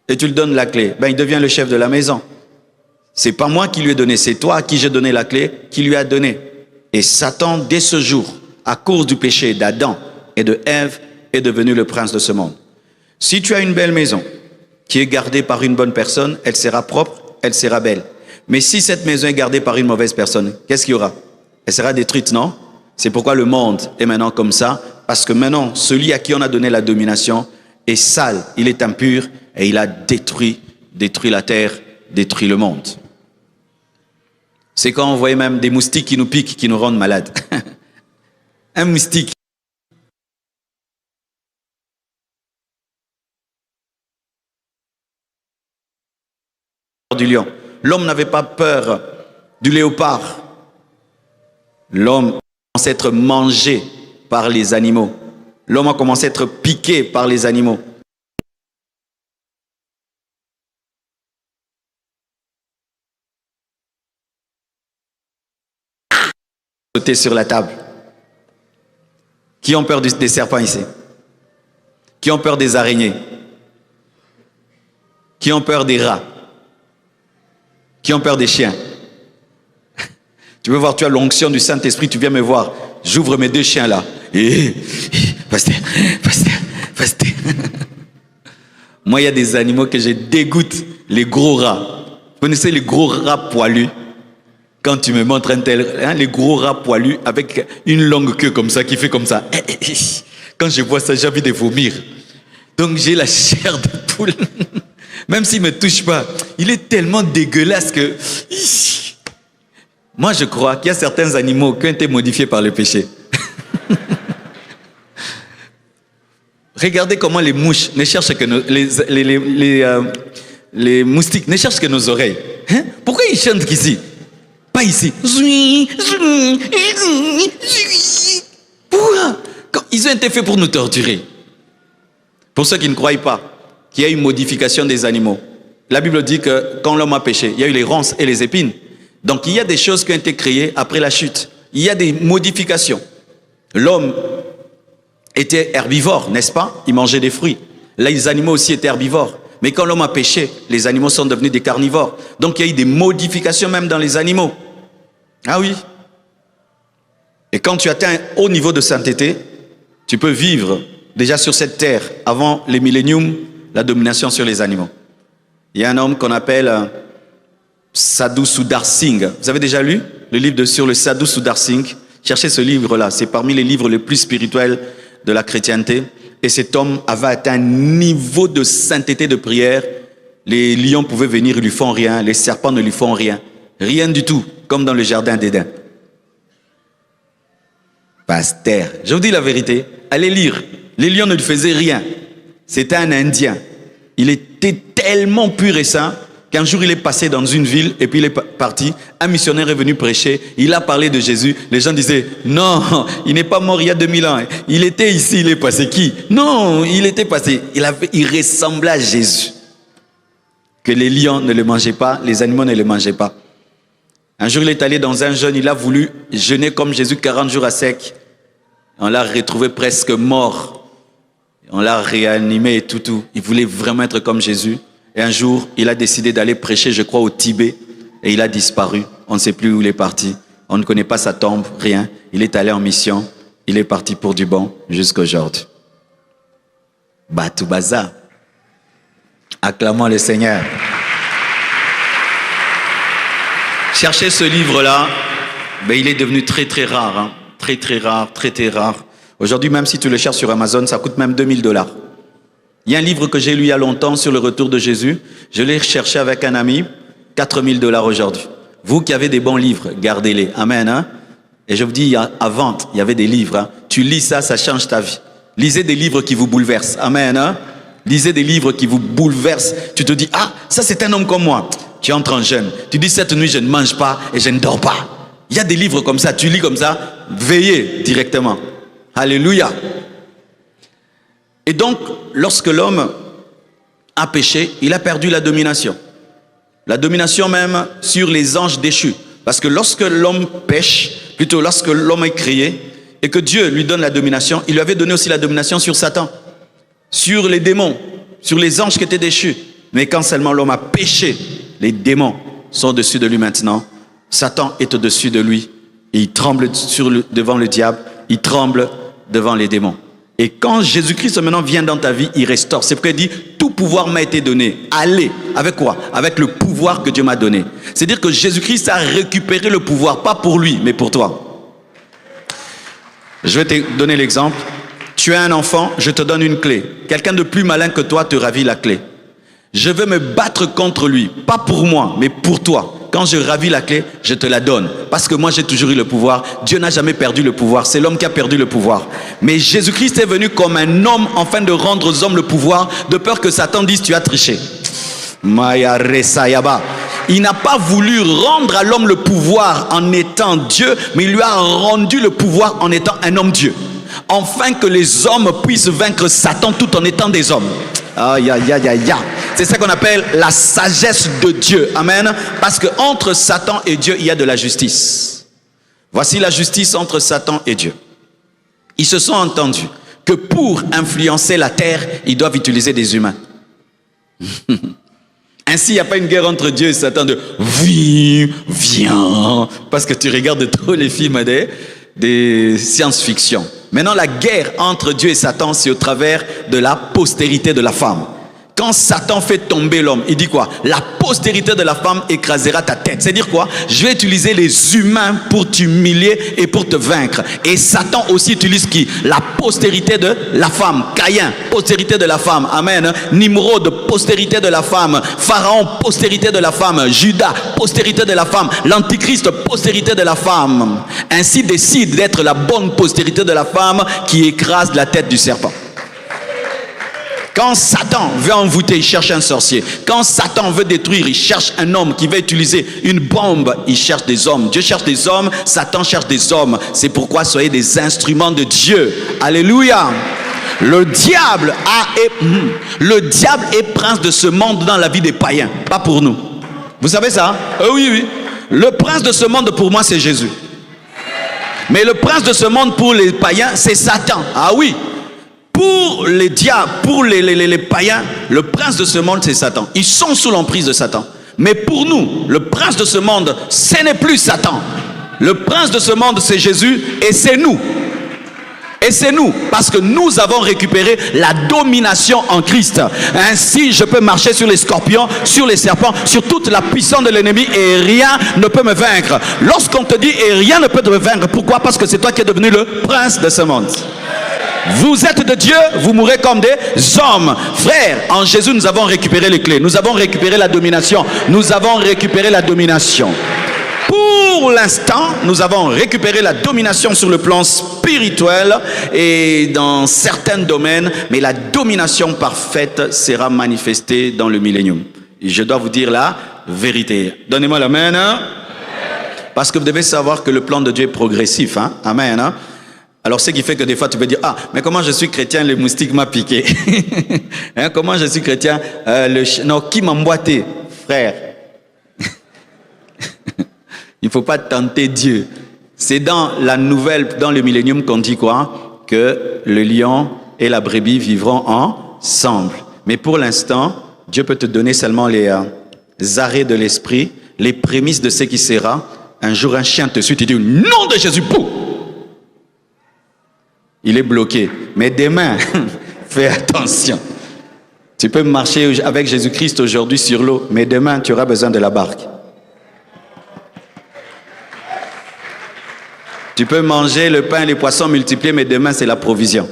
[SPEAKER 2] Et tu lui donnes la clé. Ben, il devient le chef de la maison. C'est pas moi qui lui ai donné, c'est toi à qui j'ai donné la clé, qui lui a donné. Et Satan, dès ce jour, à cause du péché d'Adam et de Ève, est devenu le prince de ce monde. Si tu as une belle maison qui est gardée par une bonne personne, elle sera propre, elle sera belle. Mais si cette maison est gardée par une mauvaise personne, qu'est-ce qu'il y aura? Elle sera détruite, non? C'est pourquoi le monde est maintenant comme ça, parce que maintenant, celui à qui on a donné la domination est sale, il est impur, et il a détruit la terre, détruit le monde. C'est quand on voyait même des moustiques qui nous piquent, qui nous rendent malades. Un moustique. Du lion. L'homme n'avait pas peur du léopard. L'homme commence à être mangé par les animaux. L'homme a commencé à être piqué par les animaux. Sauter sur la table. Qui ont peur des serpents ici? Qui ont peur des araignées? Qui ont peur des rats? Qui ont peur des chiens? Tu veux voir, tu as l'onction du Saint-Esprit, tu viens me voir. J'ouvre mes 2 chiens là. Pasteur. Moi, il y a des animaux que je dégoûte. Les gros rats. Vous connaissez les gros rats poilus? Quand tu me montres un tel, hein, les gros rats poilus avec une longue queue comme ça, qui fait comme ça. Quand je vois ça, j'ai envie de vomir. Donc j'ai la chair de poule. Même s'il ne me touche pas, il est tellement dégueulasse que... Moi, je crois qu'il y a certains animaux qui ont été modifiés par le péché. Regardez comment les mouches ne cherchent que les moustiques ne cherchent que nos oreilles. Hein? Pourquoi ils chantent qu'ici? Pas ici. Pourquoi? Ils ont été faits pour nous torturer. Pour ceux qui ne croient pas qu'il y a une modification des animaux. La Bible dit que quand l'homme a péché, il y a eu les ronces et les épines. Donc il y a des choses qui ont été créées après la chute. Il y a des modifications. L'homme était herbivore, n'est-ce pas? Il mangeait des fruits. Là, les animaux aussi étaient herbivores. Mais quand l'homme a péché, les animaux sont devenus des carnivores. Donc il y a eu des modifications même dans les animaux. Ah oui. Et quand tu atteins un haut niveau de sainteté, tu peux vivre déjà sur cette terre, avant les milléniums, la domination sur les animaux. Il y a un homme qu'on appelle Sadhu Sudar Singh. Vous avez déjà lu le livre sur le Sadhu Sudar Singh? Cherchez ce livre-là, c'est parmi les livres les plus spirituels de la chrétienté. Et cet homme avait atteint un niveau de sainteté de prière. Les lions pouvaient venir, ils ne lui font rien. Les serpents ne lui font rien. Rien du tout, comme dans le jardin d'Éden. Pasteur, je vous dis la vérité, allez lire. Les lions ne lui faisaient rien. C'était un Indien. Il était tellement pur et saint qu'un jour il est passé dans une ville et puis il est parti. Un missionnaire est venu prêcher. Il a parlé de Jésus. Les gens disaient, non, il n'est pas mort il y a 2000 ans. Il était ici, il est passé qui? Non, il était passé. Il ressemblait à Jésus. Que les lions ne le mangeaient pas, les animaux ne le mangeaient pas. Un jour il est allé dans un jeûne, il a voulu jeûner comme Jésus 40 jours à sec. On l'a retrouvé presque mort. On l'a réanimé et tout. Il voulait vraiment être comme Jésus. Et un jour, il a décidé d'aller prêcher, je crois, au Tibet. Et il a disparu. On ne sait plus où il est parti. On ne connaît pas sa tombe, rien. Il est allé en mission. Il est parti pour du bon jusqu'à aujourd'hui. Batou Baza. Acclamons le Seigneur. Cherchez ce livre-là. Ben, il est devenu très très rare. Hein. Très rare. Aujourd'hui, même si tu le cherches sur Amazon, ça coûte même $2000. Il y a un livre que j'ai lu il y a longtemps sur le retour de Jésus. Je l'ai cherché avec un ami, $4000 aujourd'hui. Vous qui avez des bons livres, gardez-les. Amen. Hein? Et je vous dis, avant, il y avait des livres. Hein? Tu lis ça, ça change ta vie. Lisez des livres qui vous bouleversent. Amen. Hein? Lisez des livres qui vous bouleversent. Tu te dis, ah, ça c'est un homme comme moi. Tu entres en jeûne. Tu dis, cette nuit, je ne mange pas et je ne dors pas. Il y a des livres comme ça, tu lis comme ça, veillez directement. Alléluia. Et donc, lorsque l'homme a péché, il a perdu la domination. La domination même sur les anges déchus. Parce que lorsque l'homme pêche, plutôt lorsque l'homme est créé, et que Dieu lui donne la domination, il lui avait donné aussi la domination sur Satan, sur les démons, sur les anges qui étaient déchus. Mais quand seulement l'homme a péché, les démons sont au-dessus de lui maintenant. Satan est au-dessus de lui. Et il tremble devant le diable, il tremble devant les démons. Et quand Jésus-Christ maintenant vient dans ta vie, il restaure. C'est pourquoi il dit, tout pouvoir m'a été donné. Allez, avec quoi? Avec le pouvoir que Dieu m'a donné. C'est-à-dire que Jésus-Christ a récupéré le pouvoir, pas pour lui, mais pour toi. Je vais te donner l'exemple. Tu as un enfant, je te donne une clé. Quelqu'un de plus malin que toi te ravit la clé. Je vais me battre contre lui, pas pour moi, mais pour toi. Quand je ravis la clé, je te la donne. Parce que moi, j'ai toujours eu le pouvoir. Dieu n'a jamais perdu le pouvoir. C'est l'homme qui a perdu le pouvoir. Mais Jésus-Christ est venu comme un homme afin de rendre aux hommes le pouvoir, de peur que Satan dise, tu as triché. Maya Resayaba. Il n'a pas voulu rendre à l'homme le pouvoir en étant Dieu, mais il lui a rendu le pouvoir en étant un homme Dieu. Afin que les hommes puissent vaincre Satan tout en étant des hommes. Aïe, aïe, aïe, aïe. C'est ça qu'on appelle la sagesse de Dieu. Amen. Parce que entre Satan et Dieu, il y a de la justice. Voici la justice entre Satan et Dieu. Ils se sont entendus que pour influencer la terre, ils doivent utiliser des humains. Ainsi, il n'y a pas une guerre entre Dieu et Satan de viens, parce que tu regardes trop les films des science-fiction. Maintenant, la guerre entre Dieu et Satan, c'est au travers de la postérité de la femme. Quand Satan fait tomber l'homme, il dit quoi? La postérité de la femme écrasera ta tête. C'est-à-dire quoi? Je vais utiliser les humains pour t'humilier et pour te vaincre. Et Satan aussi utilise qui? La postérité de la femme. Caïn, postérité de la femme. Amen. Nimrod, postérité de la femme. Pharaon, postérité de la femme. Judas, postérité de la femme. L'Antichrist, postérité de la femme. Ainsi décide d'être la bonne postérité de la femme qui écrase la tête du serpent. Quand Satan veut envoûter, il cherche un sorcier. Quand Satan veut détruire, il cherche un homme qui va utiliser une bombe. Il cherche des hommes. Dieu cherche des hommes, Satan cherche des hommes. C'est pourquoi soyez des instruments de Dieu. Alléluia. Le diable est prince de ce monde dans la vie des païens, pas pour nous. Vous savez ça? Oui, oui. Le prince de ce monde pour moi, c'est Jésus. Mais le prince de ce monde pour les païens, c'est Satan. Ah oui. Pour les diables, pour les païens, le prince de ce monde, c'est Satan. Ils sont sous l'emprise de Satan. Mais pour nous, le prince de ce monde, ce n'est plus Satan. Le prince de ce monde, c'est Jésus et c'est nous. Et c'est nous, parce que nous avons récupéré la domination en Christ. Ainsi, je peux marcher sur les scorpions, sur les serpents, sur toute la puissance de l'ennemi et rien ne peut me vaincre. Lorsqu'on te dit et rien ne peut te vaincre, pourquoi? Parce que c'est toi qui es devenu le prince de ce monde. Vous êtes de Dieu, vous mourrez comme des hommes. Frères, en Jésus, nous avons récupéré les clés. Nous avons récupéré la domination. Nous avons récupéré la domination. Pour l'instant, nous avons récupéré la domination sur le plan spirituel et dans certains domaines, mais la domination parfaite sera manifestée dans le millénium. Et je dois vous dire la vérité. Donnez-moi l'amen. Hein? Parce que vous devez savoir que le plan de Dieu est progressif. Hein? Amen. Hein? Alors, ce qui fait que des fois, tu peux dire, ah, mais comment je suis chrétien, le moustique m'a piqué. Hein, comment je suis chrétien, non, qui m'a emboîté, frère. Il ne faut pas tenter Dieu. C'est dans la nouvelle, dans le millénium qu'on dit quoi? Que le lion et la brebis vivront ensemble. Mais pour l'instant, Dieu peut te donner seulement les arrêts de l'esprit, les prémices de ce qui sera. Un jour, un chien te suit, tu dis, au nom de Jésus, pouf! Il est bloqué. Mais demain, fais attention. Tu peux marcher avec Jésus-Christ aujourd'hui sur l'eau, mais demain, tu auras besoin de la barque. Tu peux manger le pain et les poissons multipliés, mais demain, c'est la provision.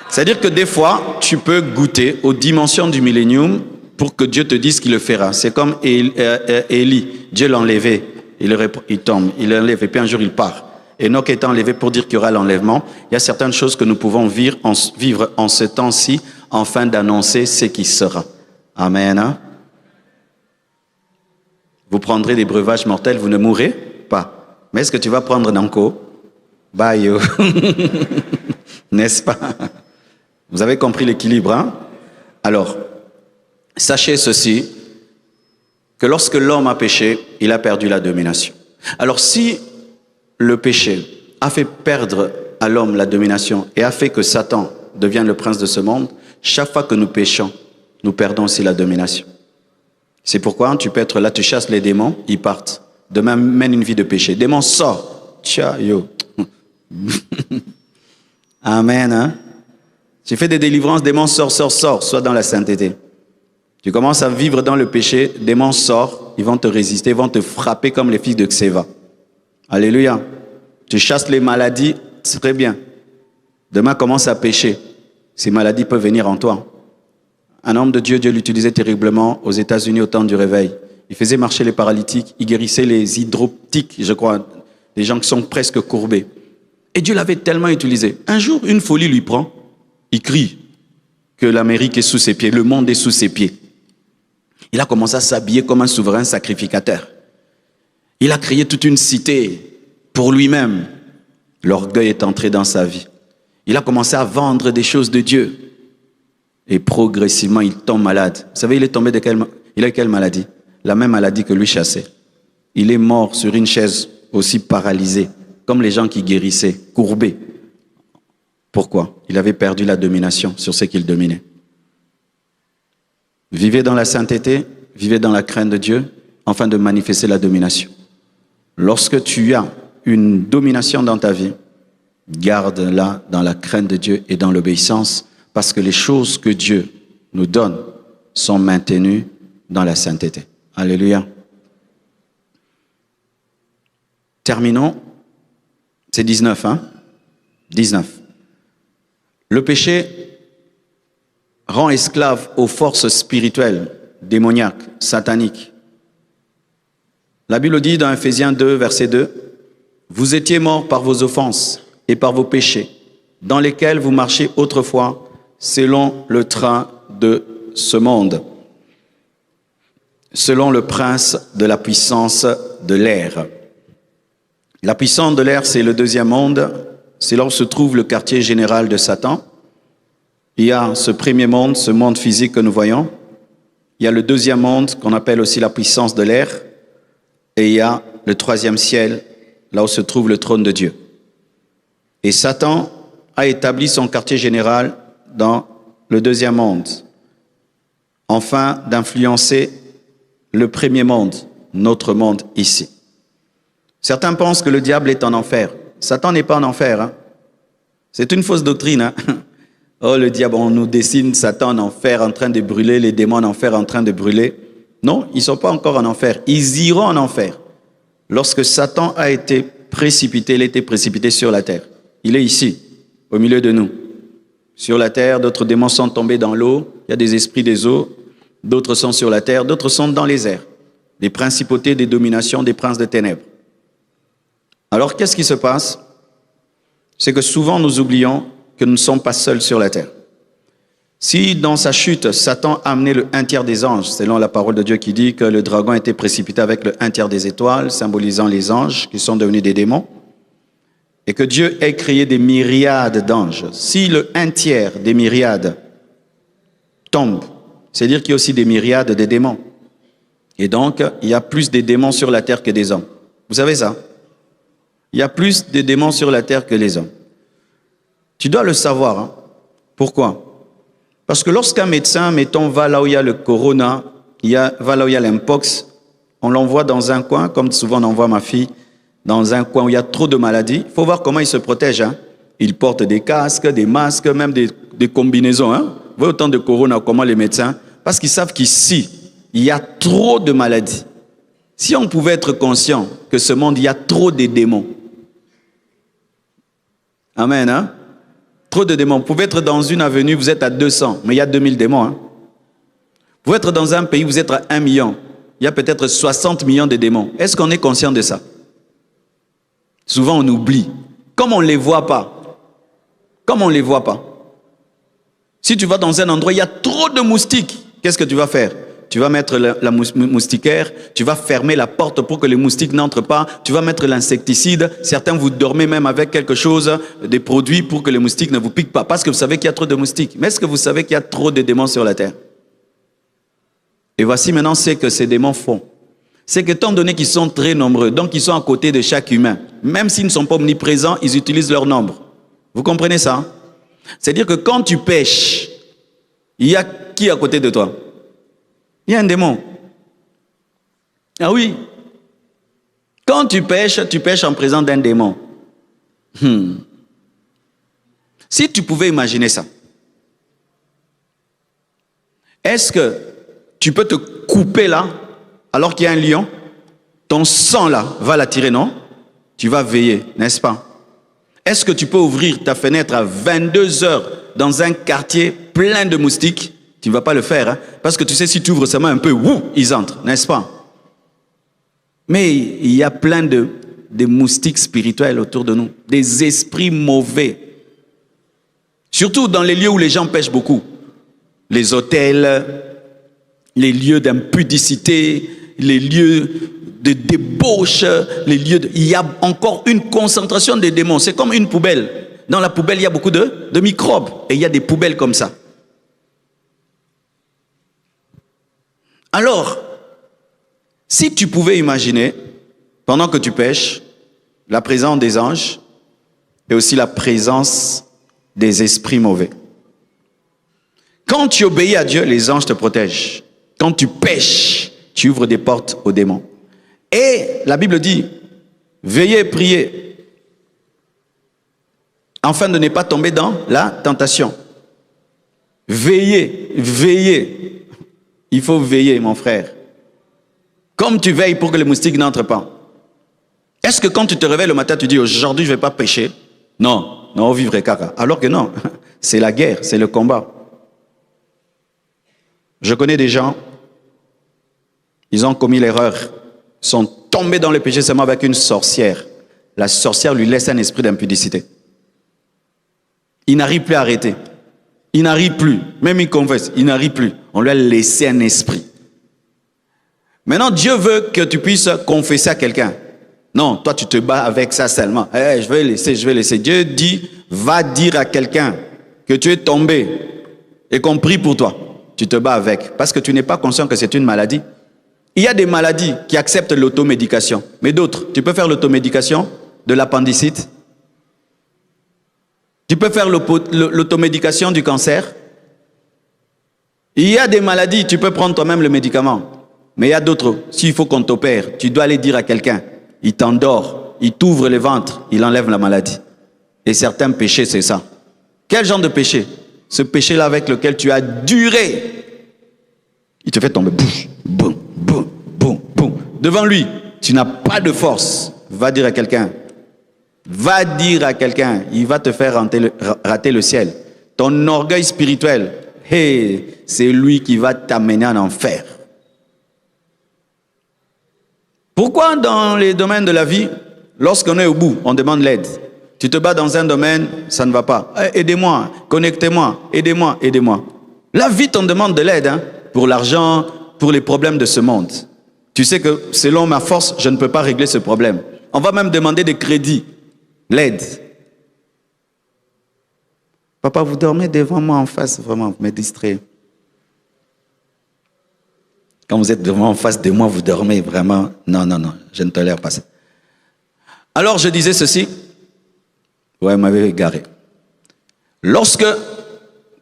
[SPEAKER 2] C'est-à-dire que des fois, tu peux goûter aux dimensions du millénium pour que Dieu te dise qu'il le fera. C'est comme Élie. Dieu l'a enlevé. Il tombe. Il l'enlève et puis un jour, il part. Enoch est enlevé pour dire qu'il y aura l'enlèvement. Il y a certaines choses que nous pouvons vivre en ce temps-ci afin d'annoncer ce qui sera. Amen. Vous prendrez des breuvages mortels, vous ne mourrez pas. Mais est-ce que tu vas prendre Nanko? Bayo. N'est-ce pas? Vous avez compris l'équilibre, hein? Alors, sachez ceci, que lorsque l'homme a péché, il a perdu la domination. Alors si le péché a fait perdre à l'homme la domination et a fait que Satan devienne le prince de ce monde, chaque fois que nous péchons, nous perdons aussi la domination. C'est pourquoi tu peux être là, tu chasses les démons, ils partent. Demain, mène une vie de péché. Démon sort. Tcha, yo. Amen, hein? Tu fais des délivrances, démon sort, sois dans la sainteté. Tu commences à vivre dans le péché, démon sort, ils vont te résister, ils vont te frapper comme les fils de Xéva. Alléluia. Tu chasses les maladies, c'est très bien. Demain, commence à pécher. Ces maladies peuvent venir en toi. Un homme de Dieu, Dieu l'utilisait terriblement aux États-Unis au temps du réveil. Il faisait marcher les paralytiques, il guérissait les hydroptiques, je crois, les gens qui sont presque courbés. Et Dieu l'avait tellement utilisé. Un jour, une folie lui prend, il crie que l'Amérique est sous ses pieds, le monde est sous ses pieds. Il a commencé à s'habiller comme un souverain sacrificateur. Il a créé toute une cité pour lui-même. L'orgueil est entré dans sa vie. Il a commencé à vendre des choses de Dieu. Et progressivement, il tombe malade. Vous savez, il est tombé de il a quelle maladie? La même maladie que lui chassait. Il est mort sur une chaise, aussi paralysé, comme les gens qui guérissaient, courbés. Pourquoi? Il avait perdu la domination sur ce qu'il dominait. Vivez dans la sainteté, vivez dans la crainte de Dieu, afin de manifester la domination. Lorsque tu as une domination dans ta vie, garde-la dans la crainte de Dieu et dans l'obéissance, parce que les choses que Dieu nous donne sont maintenues dans la sainteté. Alléluia. Terminons. C'est 19, hein? 19. Le péché rend esclave aux forces spirituelles, démoniaques, sataniques. La Bible dit dans Ephésiens 2, verset 2, « Vous étiez morts par vos offenses et par vos péchés, dans lesquels vous marchiez autrefois, selon le train de ce monde, selon le prince de la puissance de l'air. » La puissance de l'air, c'est le deuxième monde, c'est là où se trouve le quartier général de Satan. Il y a ce premier monde, ce monde physique que nous voyons. Il y a le deuxième monde qu'on appelle aussi la puissance de l'air. Et il y a le troisième ciel, là où se trouve le trône de Dieu. Et Satan a établi son quartier général dans le deuxième monde, afin d'influencer le premier monde, notre monde ici. Certains pensent que le diable est en enfer. Satan n'est pas en enfer, hein. C'est une fausse doctrine, hein. Oh, le diable, on nous dessine Satan en enfer en train de brûler, les démons en enfer en train de brûler. Non, ils ne sont pas encore en enfer. Ils iront en enfer. Lorsque Satan a été précipité, il a été précipité sur la terre. Il est ici, au milieu de nous. Sur la terre, d'autres démons sont tombés dans l'eau. Il y a des esprits des eaux. D'autres sont sur la terre, d'autres sont dans les airs. Des principautés, des dominations, des princes de ténèbres. Alors, qu'est-ce qui se passe? C'est que souvent nous oublions que nous ne sommes pas seuls sur la terre. Si dans sa chute, Satan a amené le 1/3 des anges, selon la parole de Dieu qui dit que le dragon a été précipité avec le 1/3 des étoiles, symbolisant les anges qui sont devenus des démons, et que Dieu ait créé des myriades d'anges, si le 1/3 des myriades tombe, c'est-à-dire qu'il y a aussi des myriades de démons. Et donc, il y a plus de démons sur la terre que des hommes. Vous savez ça? Il y a plus de démons sur la terre que les hommes. Tu dois le savoir. Hein? Pourquoi? Parce que lorsqu'un médecin, mettons, va là où il y a le corona, va là où il y a l'impox, on l'envoie dans un coin, comme souvent on envoie ma fille, dans un coin où il y a trop de maladies. Il faut voir comment il se protège. Hein? Il porte des casques, des masques, même des combinaisons. Hein? Vous voyez autant de corona, comment les médecins, parce qu'ils savent qu'ici, il y a trop de maladies. Si on pouvait être conscient que ce monde, il y a trop de démons. Amen, hein? Trop de démons. Vous pouvez être dans une avenue, vous êtes à 200, mais il y a 2000 démons. Hein? Vous pouvez être dans un pays, vous êtes à 1 million. Il y a peut-être 60 millions de démons. Est-ce qu'on est conscient de ça? Souvent, on oublie. Comme on ne les voit pas. Comme on ne les voit pas. Si tu vas dans un endroit, il y a trop de moustiques. Qu'est-ce que tu vas faire? Tu vas mettre la moustiquaire, tu vas fermer la porte pour que les moustiques n'entrent pas, tu vas mettre l'insecticide. Certains, vous dormez même avec quelque chose, des produits pour que les moustiques ne vous piquent pas, parce que vous savez qu'il y a trop de moustiques. Mais est-ce que vous savez qu'il y a trop de démons sur la terre? Et voici maintenant ce que ces démons font. C'est que étant donné qu'ils sont très nombreux, donc ils sont à côté de chaque humain, même s'ils ne sont pas omniprésents, ils utilisent leur nombre. Vous comprenez ça? C'est-à-dire que quand tu pêches, il y a qui à côté de toi? Il y a un démon. Ah oui. Quand tu pêches en présence d'un démon. Si tu pouvais imaginer ça, est-ce que tu peux te couper là, alors qu'il y a un lion? Ton sang là va l'attirer, non? Tu vas veiller, n'est-ce pas? Est-ce que tu peux ouvrir ta fenêtre à 22 heures dans un quartier plein de moustiques? Tu ne vas pas le faire, hein? Parce que tu sais, si tu ouvres seulement un peu, ils entrent, n'est-ce pas? Mais il y a plein de moustiques spirituels autour de nous, des esprits mauvais. Surtout dans les lieux où les gens pêchent beaucoup. Les hôtels, les lieux d'impudicité, les lieux de débauche, les lieux il y a encore une concentration de démons. C'est comme une poubelle. Dans la poubelle, il y a beaucoup de microbes. Et il y a des poubelles comme ça. Alors, si tu pouvais imaginer, pendant que tu pêches, la présence des anges et aussi la présence des esprits mauvais. Quand tu obéis à Dieu, les anges te protègent. Quand tu pêches, tu ouvres des portes aux démons. Et la Bible dit, veillez et priez, afin de ne pas tomber dans la tentation. Veillez, veillez. Il faut veiller, mon frère. Comme tu veilles pour que les moustiques n'entrent pas. Est-ce que quand tu te réveilles le matin, tu dis, aujourd'hui, je ne vais pas pécher? Non, non, vivre caca. Alors que non, c'est la guerre, c'est le combat. Je connais des gens, ils ont commis l'erreur, sont tombés dans le péché seulement avec une sorcière. La sorcière lui laisse un esprit d'impudicité. Il n'arrive plus à arrêter. Il n'arrive plus. Même il confesse, il n'arrive plus. On lui a laissé un esprit. Maintenant, Dieu veut que tu puisses confesser à quelqu'un. Non, toi tu te bats avec ça seulement. Je vais laisser. Dieu dit, va dire à quelqu'un que tu es tombé et qu'on prie pour toi. Tu te bats avec. Parce que tu n'es pas conscient que c'est une maladie. Il y a des maladies qui acceptent l'automédication. Mais d'autres, tu peux faire l'automédication de l'appendicite. Tu peux faire l'automédication du cancer. Il y a des maladies, tu peux prendre toi-même le médicament. Mais il y a d'autres, s'il faut qu'on t'opère, tu dois aller dire à quelqu'un. Il t'endort, il t'ouvre le ventre, il enlève la maladie. Et certains péchés, c'est ça. Quel genre de péché? Ce péché-là avec lequel tu as duré. Il te fait tomber. Boum, boum, boum, boum. Devant lui, tu n'as pas de force. Va dire à quelqu'un. Va dire à quelqu'un. Il va te faire rater le ciel. Ton orgueil spirituel, c'est lui qui va t'amener en enfer. Pourquoi dans les domaines de la vie, lorsqu'on est au bout, on demande l'aide? Tu te bats dans un domaine, ça ne va pas. Aidez-moi, connectez-moi, aidez-moi, aidez-moi. Là, vite, on demande de l'aide, hein, pour l'argent, pour les problèmes de ce monde. Tu sais que selon ma force, je ne peux pas régler ce problème. On va même demander des crédits, l'aide. Papa, vous dormez devant moi en face, vraiment, vous me distrayez. Quand vous êtes devant en face de moi, vous dormez vraiment. Non, non, non, je ne tolère pas ça. Alors, je disais ceci. Ouais, vous m'avez égaré. Lorsque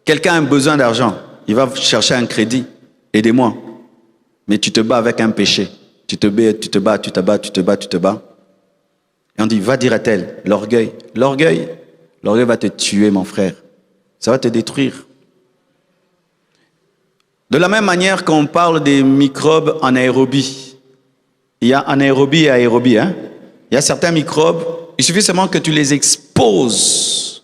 [SPEAKER 2] quelqu'un a besoin d'argent, il va chercher un crédit. Aidez-moi. Mais tu te bats avec un péché. Tu te bats. Et on dit, va dire à tel, l'orgueil. L'orgueil va te tuer, mon frère. Ça va te détruire. De la même manière qu'on parle des microbes en aérobie. Il y a anaérobie et aérobie. Hein? Il y a certains microbes, il suffit seulement que tu les exposes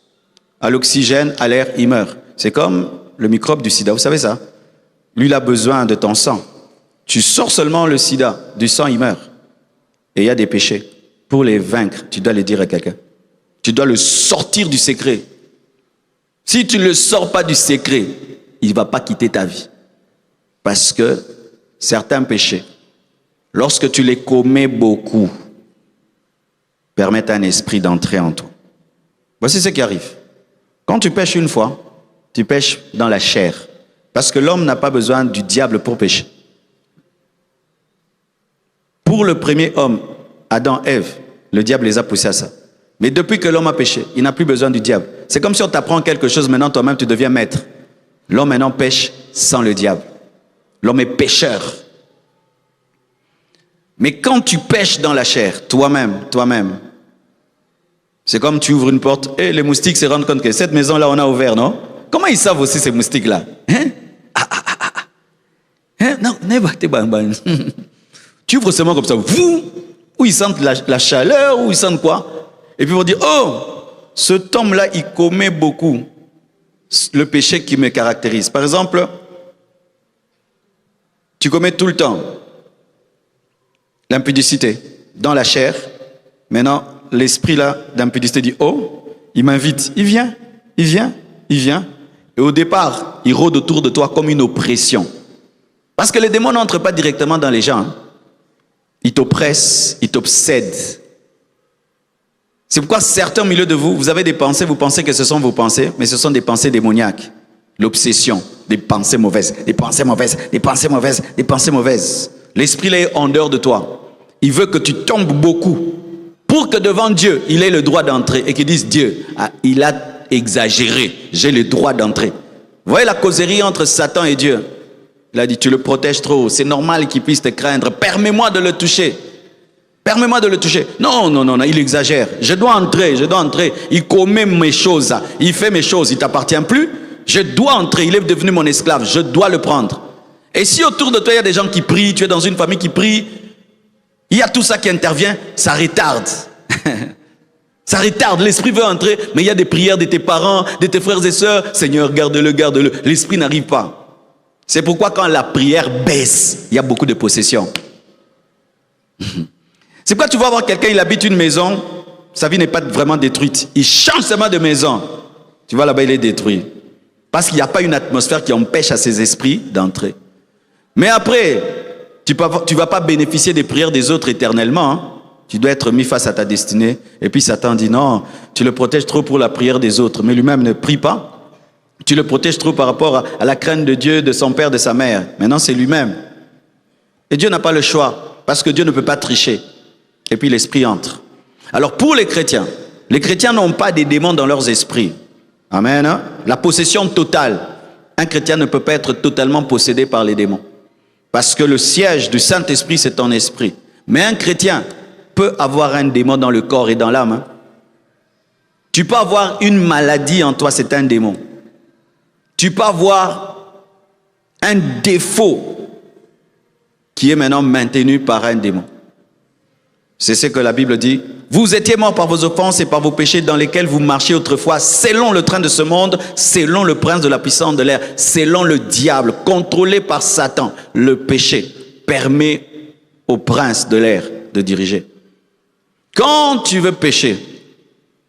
[SPEAKER 2] à l'oxygène, à l'air, ils meurent. C'est comme le microbe du sida, vous savez ça? Lui, il a besoin de ton sang. Tu sors seulement le sida, du sang, il meurt. Et il y a des péchés. Pour les vaincre, tu dois les dire à quelqu'un. Tu dois le sortir du secret. Si tu ne le sors pas du secret, il ne va pas quitter ta vie. Parce que certains péchés, lorsque tu les commets beaucoup, permettent à un esprit d'entrer en toi. Voici ce qui arrive. Quand tu pêches une fois, tu pêches dans la chair. Parce que l'homme n'a pas besoin du diable pour pécher. Pour le premier homme, Adam, Ève, le diable les a poussés à ça. Mais depuis que l'homme a péché, il n'a plus besoin du diable. C'est comme si on t'apprend quelque chose, maintenant toi-même tu deviens maître. L'homme maintenant pêche sans le diable. L'homme est pécheur. Mais quand tu pêches dans la chair, toi-même, c'est comme tu ouvres une porte et les moustiques se rendent compte que cette maison-là, on a ouvert, non? Comment ils savent aussi ces moustiques-là? Non, tu ouvres seulement comme ça, où ils sentent la chaleur, où ils sentent quoi? Et puis ils vont dire, oh, cet homme-là, il commet beaucoup le péché qui me caractérise. Par exemple, tu commets tout le temps l'impudicité dans la chair. Maintenant, l'esprit là d'impudicité dit, oh, il m'invite, il vient. Et au départ, il rôde autour de toi comme une oppression. Parce que les démons n'entrent pas directement dans les gens. Hein. Ils t'oppressent, ils t'obsèdent. C'est pourquoi certains au milieu de vous, vous avez des pensées, vous pensez que ce sont vos pensées, mais ce sont des pensées démoniaques. L'obsession, des pensées mauvaises, des pensées mauvaises, des pensées mauvaises, des pensées mauvaises. L'esprit là est en dehors de toi. Il veut que tu tombes beaucoup pour que devant Dieu, il ait le droit d'entrer et qu'il dise Dieu, il a exagéré, j'ai le droit d'entrer. Vous voyez la causerie entre Satan et Dieu? Il a dit, tu le protèges trop, c'est normal qu'il puisse te craindre, permets-moi de le toucher. Permets-moi de le toucher. Non, il exagère. Je dois entrer. Il commet mes choses, il fait mes choses, il ne t'appartient plus. Je dois entrer, il est devenu mon esclave, je dois le prendre. Et si autour de toi, il y a des gens qui prient, tu es dans une famille qui prie, il y a tout ça qui intervient, ça retarde. Ça retarde, l'esprit veut entrer, mais il y a des prières de tes parents, de tes frères et sœurs. Seigneur, garde-le. L'esprit n'arrive pas. C'est pourquoi quand la prière baisse, il y a beaucoup de possession. C'est pourquoi tu vas voir quelqu'un, il habite une maison, sa vie n'est pas vraiment détruite. Il change seulement de maison. Tu vois là-bas, il est détruit. Parce qu'il n'y a pas une atmosphère qui empêche à ses esprits d'entrer. Mais après, tu ne vas pas bénéficier des prières des autres éternellement. Hein. Tu dois être mis face à ta destinée. Et puis Satan dit non, tu le protèges trop pour la prière des autres. Mais lui-même ne prie pas. Tu le protèges trop par rapport à la crainte de Dieu, de son père, de sa mère. Maintenant, c'est lui-même. Et Dieu n'a pas le choix. Parce que Dieu ne peut pas tricher. Et puis l'esprit entre. Alors pour les chrétiens n'ont pas des démons dans leurs esprits. Amen. Hein? La possession totale. Un chrétien ne peut pas être totalement possédé par les démons. Parce que le siège du Saint-Esprit, c'est ton esprit. Mais un chrétien peut avoir un démon dans le corps et dans l'âme. Hein? Tu peux avoir une maladie en toi, c'est un démon. Tu peux avoir un défaut qui est maintenant maintenu par un démon. C'est ce que la Bible dit. Vous étiez morts par vos offenses et par vos péchés dans lesquels vous marchiez autrefois, selon le train de ce monde, selon le prince de la puissance de l'air, selon le diable, contrôlé par Satan. Le péché permet au prince de l'air de diriger. Quand tu veux pécher,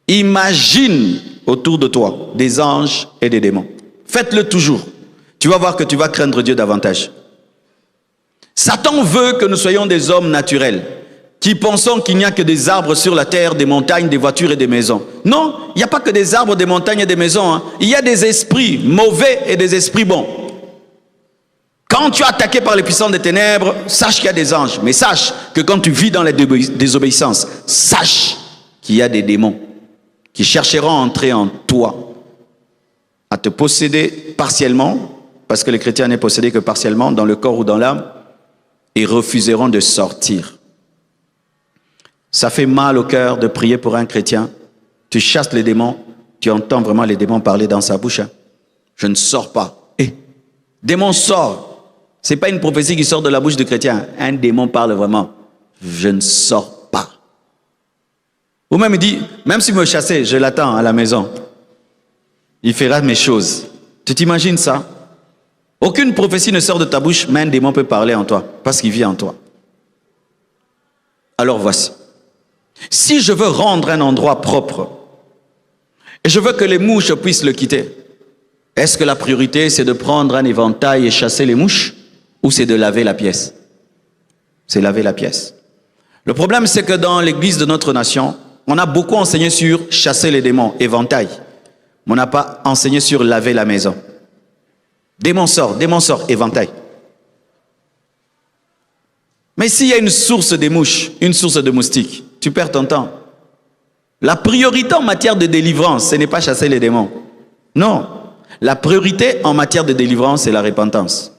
[SPEAKER 2] imagine autour de toi des anges et des démons. Faites-le toujours. Tu vas voir que tu vas craindre Dieu davantage. Satan veut que nous soyons des hommes naturels, qui pensons qu'il n'y a que des arbres sur la terre, des montagnes, des voitures et des maisons. Non, il n'y a pas que des arbres, des montagnes et des maisons. Hein. Il y a des esprits mauvais et des esprits bons. Quand tu es attaqué par les puissants des ténèbres, sache qu'il y a des anges. Mais sache que quand tu vis dans la désobéissance, sache qu'il y a des démons qui chercheront à entrer en toi, à te posséder partiellement, parce que le chrétien n'est possédé que partiellement, dans le corps ou dans l'âme, et refuseront de sortir. Ça fait mal au cœur de prier pour un chrétien. Tu chasses les démons, tu entends vraiment les démons parler dans sa bouche. Hein. Je ne sors pas. Démon sort. Ce n'est pas une prophétie qui sort de la bouche du chrétien. Un démon parle vraiment. Je ne sors pas. Ou même il dit, même s'il me chassait, je l'attends à la maison. Il fera mes choses. Tu t'imagines ça? Aucune prophétie ne sort de ta bouche, mais un démon peut parler en toi, parce qu'il vit en toi. Alors voici. Si je veux rendre un endroit propre, et je veux que les mouches puissent le quitter, est-ce que la priorité c'est de prendre un éventail et chasser les mouches? ou c'est de laver la pièce? C'est laver la pièce. Le problème, c'est que dans l'église de notre nation, on a beaucoup enseigné sur chasser les démons, éventail. Mais on n'a pas enseigné sur laver la maison. Démon sort, éventail. Mais s'il y a une source de mouches, une source de moustiques, tu perds ton temps. La priorité en matière de délivrance, ce n'est pas chasser les démons. Non. La priorité en matière de délivrance, c'est la repentance.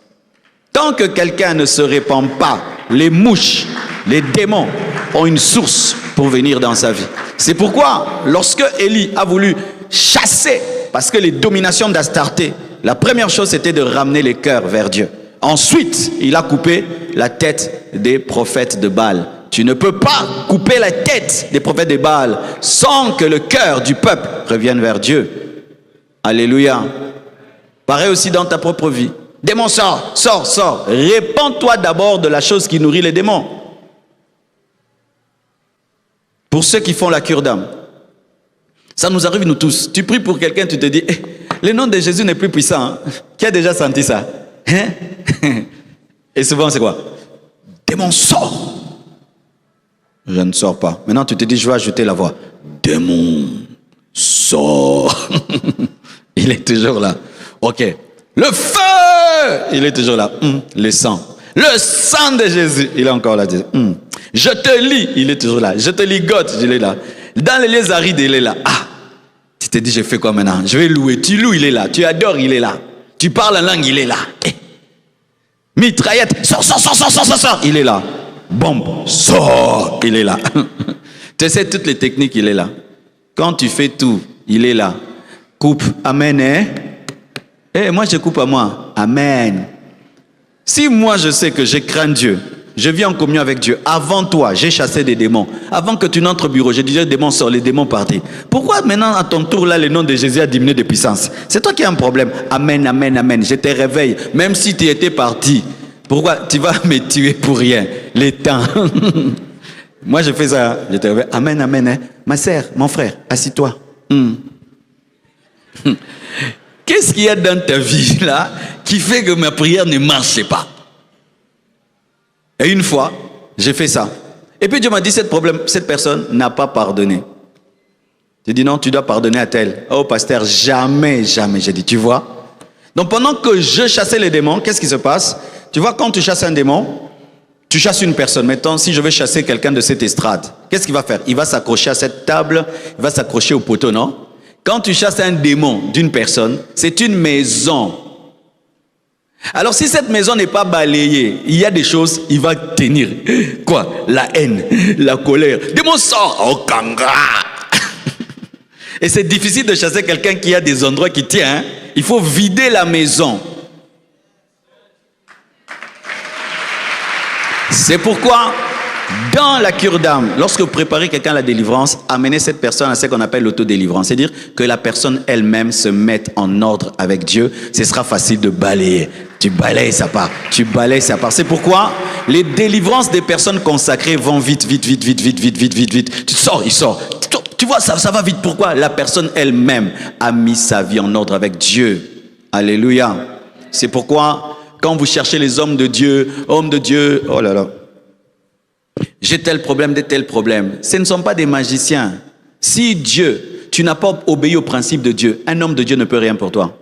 [SPEAKER 2] Tant que quelqu'un ne se répand pas, les mouches, les démons ont une source pour venir dans sa vie. C'est pourquoi, lorsque Élie a voulu chasser, parce que les dominations d'Astarté, la première chose c'était de ramener les cœurs vers Dieu. Ensuite, il a coupé la tête des prophètes de Baal. Tu ne peux pas couper la tête des prophètes de Baal sans que le cœur du peuple revienne vers Dieu. Alléluia. Pareil aussi dans ta propre vie. Démon, sors. Répands-toi d'abord de la chose qui nourrit les démons. Pour ceux qui font la cure d'âme, ça nous arrive nous tous. Tu pries pour quelqu'un, tu te dis, le nom de Jésus n'est plus puissant. Hein? Qui a déjà senti ça? Hein? Et souvent c'est quoi? Démon, sors. Je ne sors pas. Maintenant tu te dis, je vais ajouter la voix. Démon, sors. Il est toujours là. Ok. Le feu, il est toujours là. Le sang. Le sang de Jésus, il est encore là. Je te lis, il est toujours là. Je te ligote, il est là. Dans les lieux arides, il est là. Ah, tu te dis, je fais quoi maintenant? Je vais louer. Tu loues, il est là. Tu adores, il est là. Tu parles en langue, il est là. Mitraillette, sors, il est là. Bombe, sors, il est là. Tu sais toutes les techniques, il est là. Quand tu fais tout, il est là. Coupe, amen, hein? Moi je coupe à moi, amen. Si moi je sais que je crains Dieu, je vis en communion avec Dieu, avant toi, j'ai chassé des démons. Avant que tu n'entres au bureau, je disais, démons sort, les démons partis. Pourquoi maintenant à ton tour là, le nom de Jésus a diminué de puissance? C'est toi qui as un problème. Amen, amen, amen. Je te réveille, même si tu étais parti. Pourquoi tu vas me tuer pour rien? Les temps. Moi je fais ça, je te réveille. Amen, amen. Hein? Ma sœur, mon frère, assis-toi. Qu'est-ce qu'il y a dans ta vie là qui fait que ma prière ne marche pas? Et une fois, j'ai fait ça. Et puis Dieu m'a dit, cette personne n'a pas pardonné. J'ai dit non, tu dois pardonner à tel. Oh pasteur, jamais. J'ai dit, tu vois? Donc pendant que je chassais les démons, qu'est-ce qui se passe? Tu vois, quand tu chasses un démon, tu chasses une personne. Maintenant, si je vais chasser quelqu'un de cette estrade, qu'est-ce qu'il va faire? Il va s'accrocher à cette table, il va s'accrocher au poteau, non? Quand tu chasses un démon d'une personne, c'est une maison. Alors si cette maison n'est pas balayée, il y a des choses, il va tenir. Quoi? La haine, la colère. Démon sort. Oh, kanga. Et c'est difficile de chasser quelqu'un qui a des endroits qui tient. Hein? Il faut vider la maison. C'est pourquoi, dans la cure d'âme, lorsque vous préparez quelqu'un à la délivrance, amenez cette personne à ce qu'on appelle l'autodélivrance. C'est-à-dire que la personne elle-même se mette en ordre avec Dieu. Ce sera facile de balayer. Tu balayes, ça part. Tu balayes, ça part. C'est pourquoi les délivrances des personnes consacrées vont vite. Tu sors, il sort. Tu vois, ça va vite. Pourquoi? La personne elle-même a mis sa vie en ordre avec Dieu. Alléluia. C'est pourquoi, quand vous cherchez les hommes de Dieu, oh là là. J'ai tel problème, tel problème. Ce ne sont pas des magiciens. Si Dieu, tu n'as pas obéi au principe de Dieu, un homme de Dieu ne peut rien pour toi.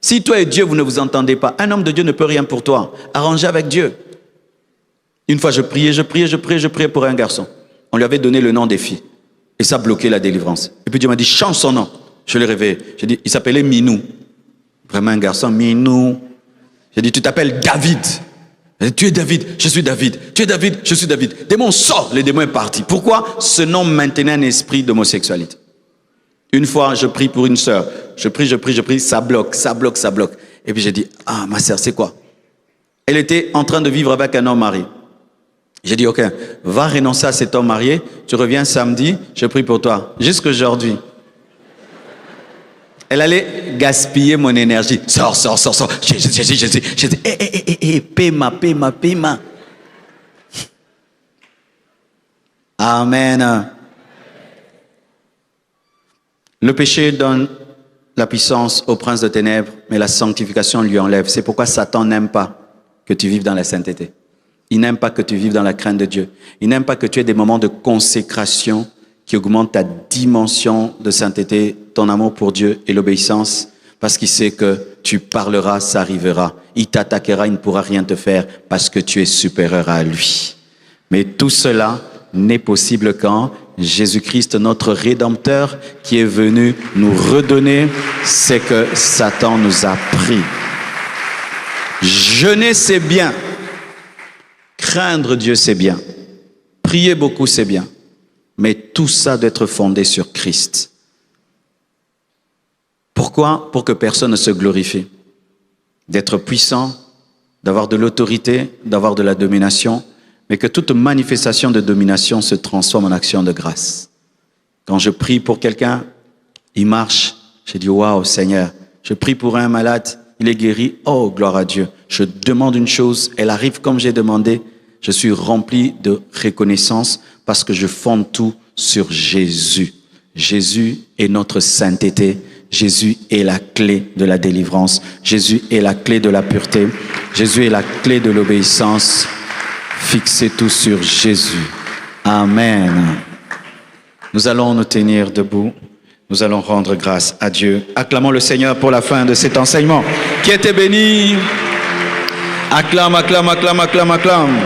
[SPEAKER 2] Si toi et Dieu, vous ne vous entendez pas, un homme de Dieu ne peut rien pour toi. Arrangez avec Dieu. Une fois, je priais pour un garçon. On lui avait donné le nom des filles. Et ça bloquait la délivrance. Et puis Dieu m'a dit, change son nom. Je l'ai réveillé. J'ai dit, il s'appelait Minou. Vraiment un garçon, Minou. J'ai dit, tu t'appelles David. Tu es David, je suis David. Tu es David, je suis David. Démon sort, le démon est parti. Pourquoi? Ce nom maintenait un esprit d'homosexualité. Une fois, je prie pour une sœur. Je prie, ça bloque. Et puis j'ai dit, ah ma sœur, c'est quoi? Elle était en train de vivre avec un homme marié. J'ai dit, ok, va renoncer à cet homme marié. Tu reviens samedi, je prie pour toi. Jusqu'aujourd'hui. Elle allait gaspiller mon énergie. Sors. J'ai dit, paie-moi. Amen. Le péché donne la puissance au prince de ténèbres, mais la sanctification lui enlève. C'est pourquoi Satan n'aime pas que tu vives dans la sainteté. Il n'aime pas que tu vives dans la crainte de Dieu. Il n'aime pas que tu aies des moments de consécration qui augmentent ta dimension de sainteté, ton amour pour Dieu et l'obéissance, parce qu'il sait que tu parleras, ça arrivera. Il t'attaquera, il ne pourra rien te faire parce que tu es supérieur à lui. Mais tout cela n'est possible quand Jésus-Christ, notre Rédempteur, qui est venu nous redonner ce que Satan nous a pris. Jeûner, c'est bien. Craindre Dieu, c'est bien. Prier beaucoup, c'est bien. Mais tout ça doit être fondé sur Christ. Pourquoi? Pour que personne ne se glorifie. D'être puissant, d'avoir de l'autorité, d'avoir de la domination, mais que toute manifestation de domination se transforme en action de grâce. Quand je prie pour quelqu'un, il marche, je dis « Waouh Seigneur ». Je prie pour un malade, il est guéri, oh gloire à Dieu. Je demande une chose, elle arrive comme j'ai demandé, je suis rempli de reconnaissance parce que je fonde tout sur Jésus. Jésus est notre sainteté. Jésus est la clé de la délivrance. Jésus est la clé de la pureté. Jésus est la clé de l'obéissance. Fixez tout sur Jésus. Amen. Nous allons nous tenir debout. Nous allons rendre grâce à Dieu. Acclamons le Seigneur pour la fin de cet enseignement. Qui était béni. Acclame, acclame, acclame, acclame, acclame.